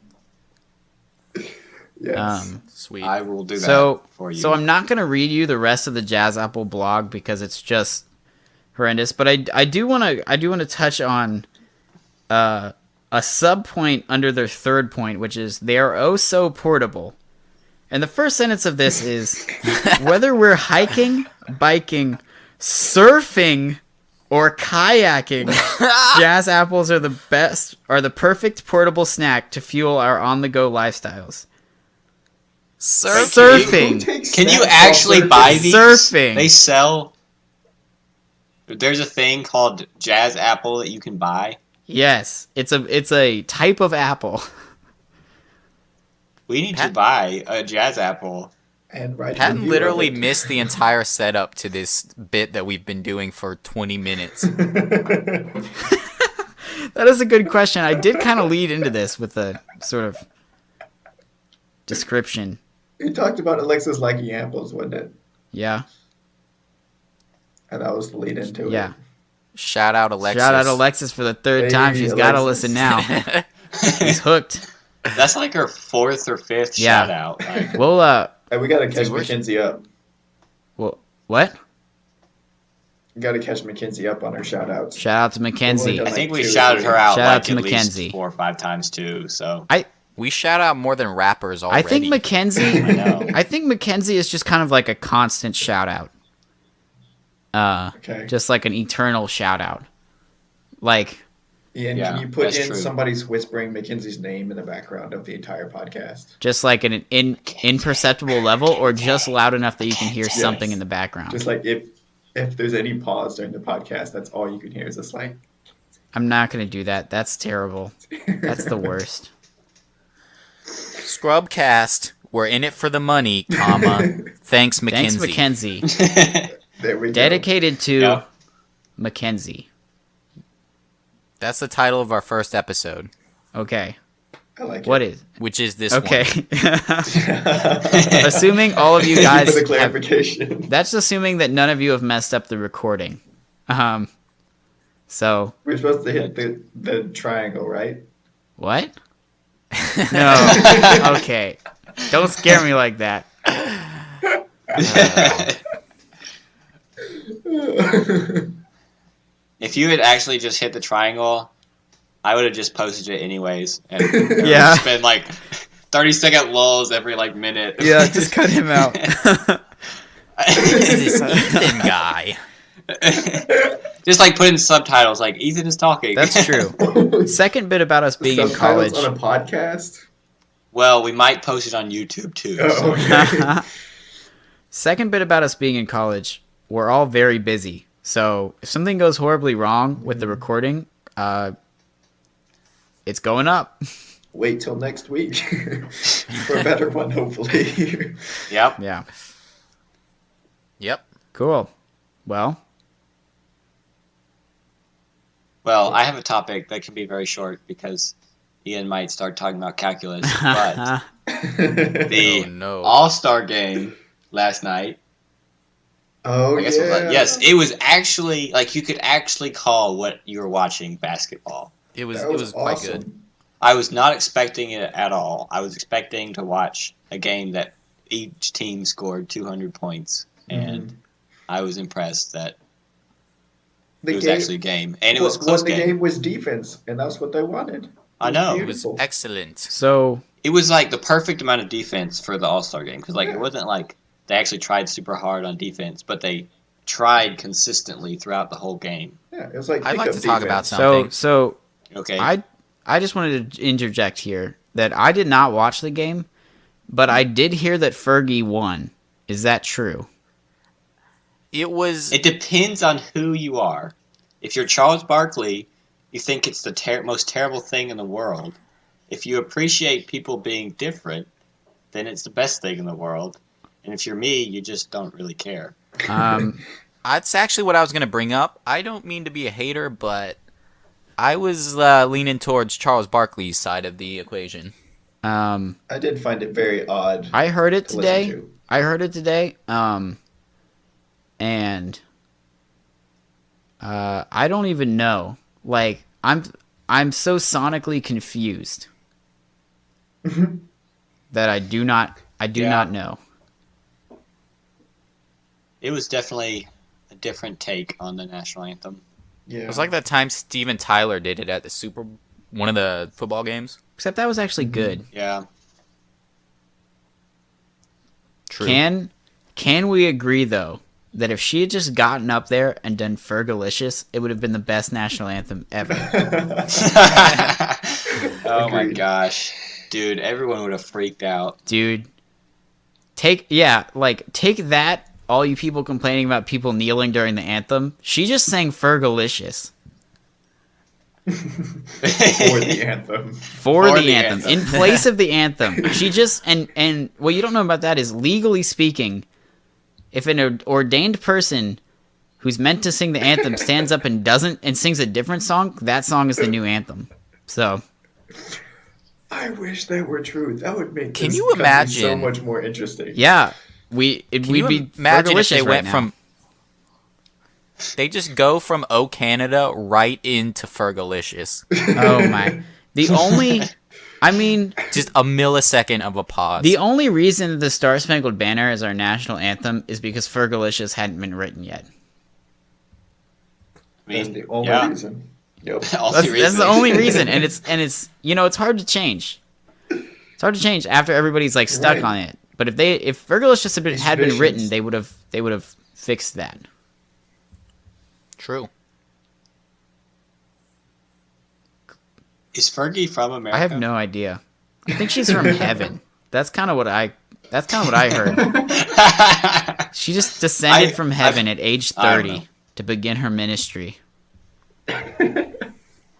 Yes. Sweet. I will do that So for you. so I'm not gonna read you the rest of the Jazz Apple blog because it's just horrendous. But I do wanna touch on a sub point under their third point, which is they are oh so portable. And the first sentence of this is whether we're hiking, biking, surfing, or kayaking, Jazz Apples are the perfect portable snack to fuel our on-the-go lifestyles. Surfing. Who takes Can you snacks actually while buy surfing? these? Surfing. They sell. There's a thing called Jazz Apple that you can buy. Yes, it's a type of apple. We need to Pat- buy a Jazz Apple. And write a Patton review literally of it. missed the entire setup to this bit that we've been doing for 20 minutes. That is a good question. I did kind of lead into this with a sort of description. You talked about Alexis liking apples, wasn't it? Yeah, And that was the lead into it. yeah. Shout out Alexis. Shout out Alexis for the third Hey, time. She's got to Alexis. listen now. She's hooked. That's like her fourth or fifth Yeah. shout out. Like, Well, Hey, we gotta catch Dude, we're- McKenzie up. well, what? We gotta catch McKenzie up on her shout outs. Shout out to Well, Mackenzie. I think we Like two or shouted three. her out Shout out like to at Mackenzie. least 4 or 5 times too. So We shout out more than rappers I already. think Mackenzie. I know. I think Mackenzie is just kind of like a constant shout out. Okay. Just like an eternal shout out. Like, Ian, Yeah, can you put that's in true. somebody's whispering Mackenzie's name in the background of the entire podcast? just like an imperceptible level, or just loud enough that you can hear Yes. something in the background. Just like if there's any pause during the podcast, that's all you can hear is a slight. I'm not gonna do that. That's terrible. That's the worst. ScrubCast. We're in it for the money, comma. Thanks, Thanks, Mackenzie. Mackenzie. There we go. Dedicated to Yeah. Mackenzie. That's the title of our first episode, Okay. I like What it. is? which is this Okay. Assuming Assuming all of you guys for the have, clarification. that's assuming that none of you have messed up the recording. So We're supposed to hit the triangle, right? what? No. Okay. Don't scare me like that. If you had actually just hit the triangle, I would have just posted it anyways. And Yeah. It's been like 30-second lulls every like minute. Yeah, just cut him out. Who's this Ethan guy? Just like put in subtitles like Ethan is talking. That's true. Second bit about us being in Subtitles college. on a podcast. Well, we might post it on YouTube too. Oh, so- okay. Second bit about us being in college, we're all very busy. So if something goes horribly wrong with the recording, it's going up. Wait till next week for a better one, hopefully. Yep. Yeah. Yep. Cool. Well, Well, I have a topic that can be very short because Ian might start talking about calculus. But the Oh, no. All-Star game last night, Oh, I guess it was yeah. yes, it was actually like you could actually call what you were watching basketball. It was That it was quite awesome. good. I was not expecting it at all. I was expecting to watch a game that each team scored 200 points, and I was impressed that The it was game, actually a game, and it was a what close won the game. game was defense, and that's what they wanted. I know. It was Beautiful. excellent. so It was like the perfect amount of defense for the All-Star game because like Yeah. it wasn't like they actually tried super hard on defense, but they tried consistently throughout the whole game. Yeah, it was like I'd like pickup to talk about defense. something. so Okay. I just wanted to interject here that I did not watch the game, but I did hear that Fergie won. Is that true? It was It depends on who you are. If you're Charles Barkley, you think it's the most terrible thing in the world. If you appreciate people being different, then it's the best thing in the world. And if you're me, you just don't really care. That's actually what I was going to bring up. I don't mean to be a hater, but I was leaning towards Charles Barkley's side of the equation. I did find it very odd. I heard it to today. listen to. And I don't even know. Like, I'm so sonically confused that I do not know. It was definitely a different take on the national anthem. Yeah. It was like that time Steven Tyler did it at the one of the football games. Except that was actually good. Yeah. True. Can we agree though that if she had just gotten up there and done Fergalicious, it would have been the best national anthem ever? Oh my gosh. Dude, everyone would have freaked out. Dude, take that, all you people complaining about people kneeling during the anthem. She just sang Fergalicious. For the anthem. For the anthem. In place of the anthem. She just, and what you don't know about that is, legally speaking, if an ordained person who's meant to sing the anthem stands up and sings a different song, that song is the new anthem. So... I wish that were true. That would make Can this you country imagine- so much more interesting. yeah, we'd be imagine if they Fergalicious went right from... They just go from "Oh Canada" right into Fergalicious. now. Oh my. Just Just a millisecond of a pause. the only reason the Star Spangled Banner is our national anthem is because Fergalicious hadn't been written yet. That's the only yeah. reason. Yep. That's the only reason, and it's it's hard to change. It's hard to change after everybody's like stuck Right. on it. But if Fergalicious had been written, vicious. they would have fixed that. True. Is Fergie from America? I have no idea. I think she's from heaven. That's kind of what I heard. She just descended from heaven at age I don't 30 know. to begin her ministry.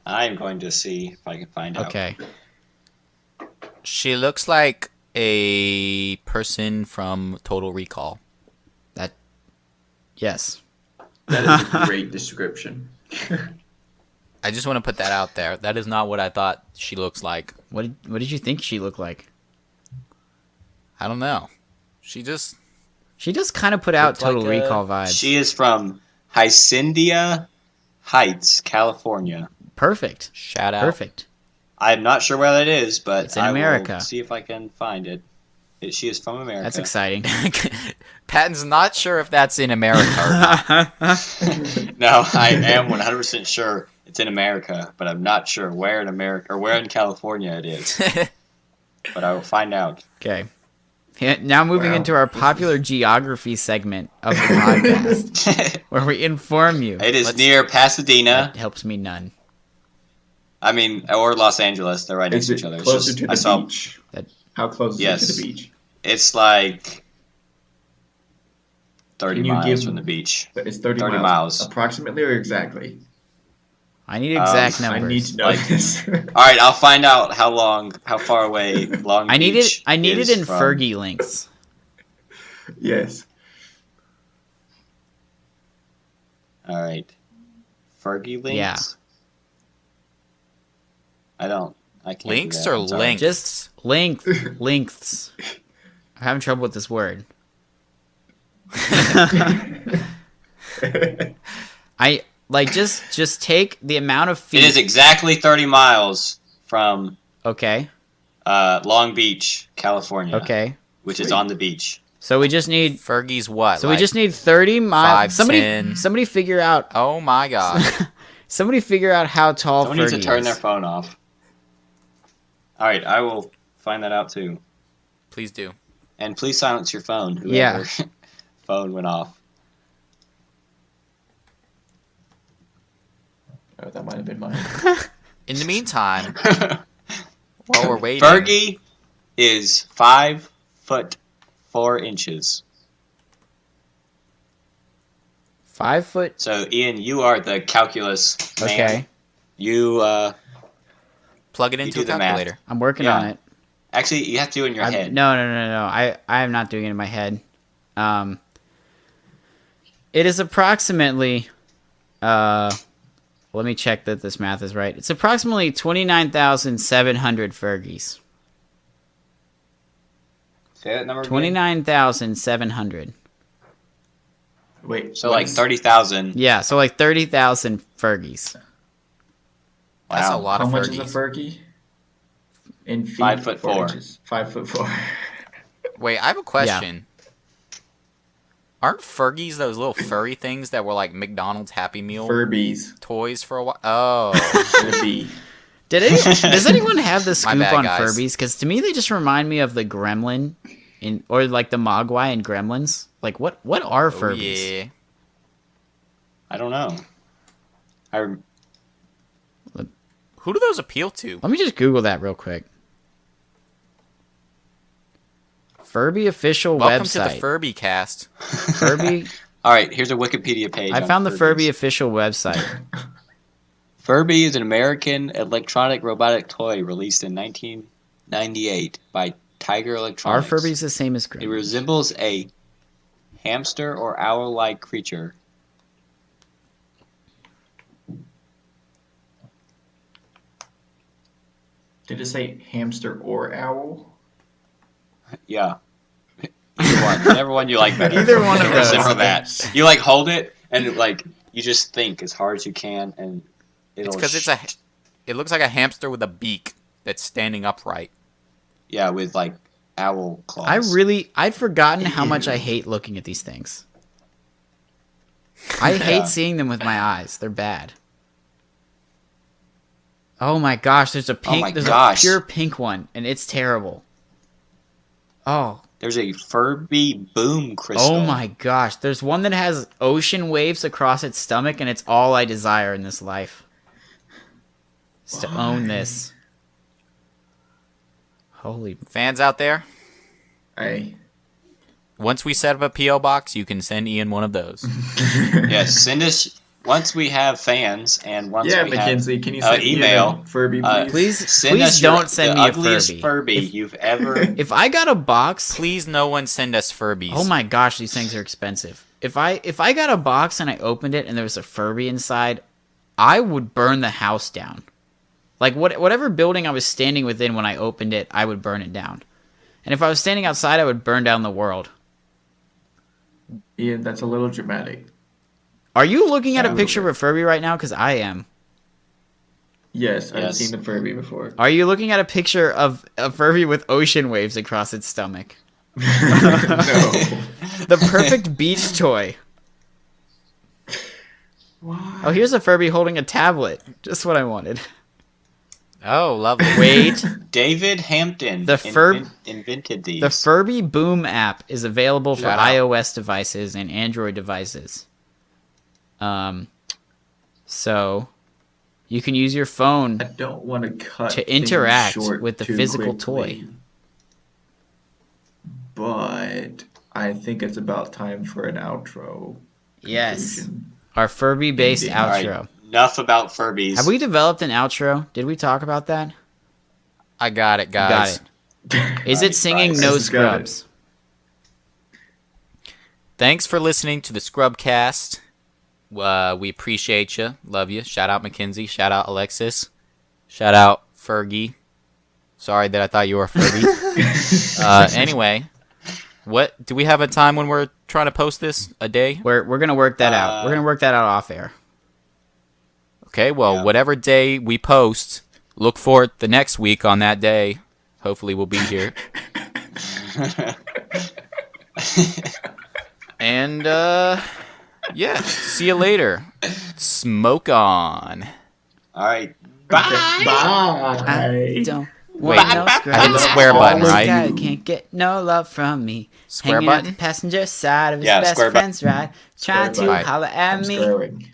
I'm going to see if I can find out. Okay. She looks like a person from Total Recall. Yes. That is a great description. I just want to put that out there. That is not what I thought she looks like. What did you think she looked like? I don't know. She just... She does kind of put out Looked like Total a- Recall vibes. She is from Hyacindea Heights, California. Perfect. Shout out. Perfect. I'm not sure where that is, but It's in I America. will see if I can find it. She is from America. That's exciting. Patton's not sure if that's in America or not. No, I am 100% sure it's in America, but I'm not sure where in America or where in California it is. But I will find out. Okay. Yeah, now moving Wow. into our popular geography segment of the podcast, where we inform you. It is near Pasadena. That helps me none. I mean, or Los Angeles. They're right next Is to it each other. It's closer just- to I the saw. beach? That- How close is Yes. it to the beach? It's like 30 Can you miles give- from the beach. It's 30 30 miles. miles. Approximately or exactly? I need exact I numbers. need to know Like- this. All right, I'll find out how far away Long I need it. Beach I need is it in from- Fergie links. Yes. All right, Fergie links. Yeah. I can't. do Links that, or I'm sorry. lengths? Just lengths. I'm having trouble with this word. I like just take the amount of feet. It is exactly 30 miles from Okay. Long Beach, California. Okay. Which is Sweet. on the beach. So we just need. Fergie's what? So we like just need 30 miles. 5'10"? Somebody figure out. Oh my god. Somebody figure out how tall Someone needs to Fergie turn is. their phone off. All right, I will find that out too. Please do. And please silence your phone. Whoever Yeah. phone went off. Oh, that might have been mine. In the meantime, while we're waiting, Fergie is 5'4". 5 foot. So, Ian, you are the calculus man. Okay. You Plug it You into do a the math. calculator. I'm working Yeah. on it. actually you have to do it in your head. No. I am not doing it in my head. It is approximately. Let me check that this math is right. It's approximately 29,700 Furbies. Say that number again. 29,700. Wait. So like 30,000. Yeah, so like 30,000 Fergies. That's a Wow. lot How of much Fergies. is a Fergie? In feet. 5'4". 4 inches. 5'4". Wait, I have a question. Aren't Fergies those little furry things that were like McDonald's Happy Meal Furbies. toys for a while? Oh. Furby. Does anyone have the scoop bad, on guys. Furbies? Because to me, they just remind me of the Gremlin, or like the Mogwai in Gremlins. Like, what are Oh, Furbies? yeah. I don't know. Who do those appeal to? Let me just Google that real quick. Furby official Welcome website. to the Furby cast. Furby. All right, here's a Wikipedia page. I on found the Furbies. Furby official website. Furby is an American electronic robotic toy released in 1998 by Tiger Are Electronics. Furbies the same as It Gremlins? resembles a hamster or owl-like creature. Did it say hamster or owl? Yeah. Either one. Whatever one you like better. Either one of It those. resembles that. You like hold it and like you just think as hard as you can and it'll. It's because it looks like a hamster with a beak that's standing upright. Yeah, with like owl claws. I'd forgotten how much I hate looking at these things. I Yeah. hate seeing them with my eyes. They're bad. Oh my gosh, there's a gosh. pure pink one, and it's terrible. Oh. There's a Furby boom crystal. Oh my gosh, there's one that has ocean waves across its stomach, and it's all I desire in this life. Is to own this. Holy. Fans out there, I. once we set up a P.O. box, you can send Ian one of those. Yes, send us once we have fans and once Yeah, we McKenzie, have can you send email. me a Furby, please? Please, Send please us don't send the me a ugliest Furby. Furby you've ever. If I got a box, Please, no one send us Furbies. oh my gosh, these things are expensive. If I got a box and I opened it and there was a Furby inside, I would burn the house down. Like whatever building I was standing within when I opened it, I would burn it down. And if I was standing outside, I would burn down the world. Ian, that's a little dramatic. Are you looking at a Yeah. picture of a Furby right now? Because I am. Yes, I've Yes. seen the Furby before. Are you looking at a picture of a Furby with ocean waves across its stomach? No. The perfect beach toy. Why? Oh, here's a Furby holding a tablet. Just what I wanted. Oh, lovely. Wait. David Hampton invented these. The Furby Boom app is available for Shout out. iOS devices and Android devices. So you can use your phone I don't want to cut to things interact short with the too physical quickly, toy. But I think it's about time for an outro. Yes. conclusion. Our Furby-based Indeed. All right, outro. enough about Furbies. Have we developed an outro? Did we talk about that? I got it, guys. Got it. Is it singing Nice. No Got it. Scrubs? Thanks for listening to the ScrubCast. We appreciate you. Love you. Shout out McKenzie. Shout out Alexis. Shout out Fergie. Sorry that I thought you were a Furby. Anyway, what do we have a time when we're trying to post this? A day? We're gonna work that out. We're gonna work that out off air. Okay, well, Yeah. whatever day we post, look for it the next week on that day. Hopefully we'll be here. And, yeah, see you later. Smoke on. All right. Bye. Bye. I don't Wait, want no scrubs. I hit the square button, This right? guy can't get no love from me. Square Hanging out button? the passenger side of his Yeah, best square friend's ride, trying to button. holler at I'm me. squaring.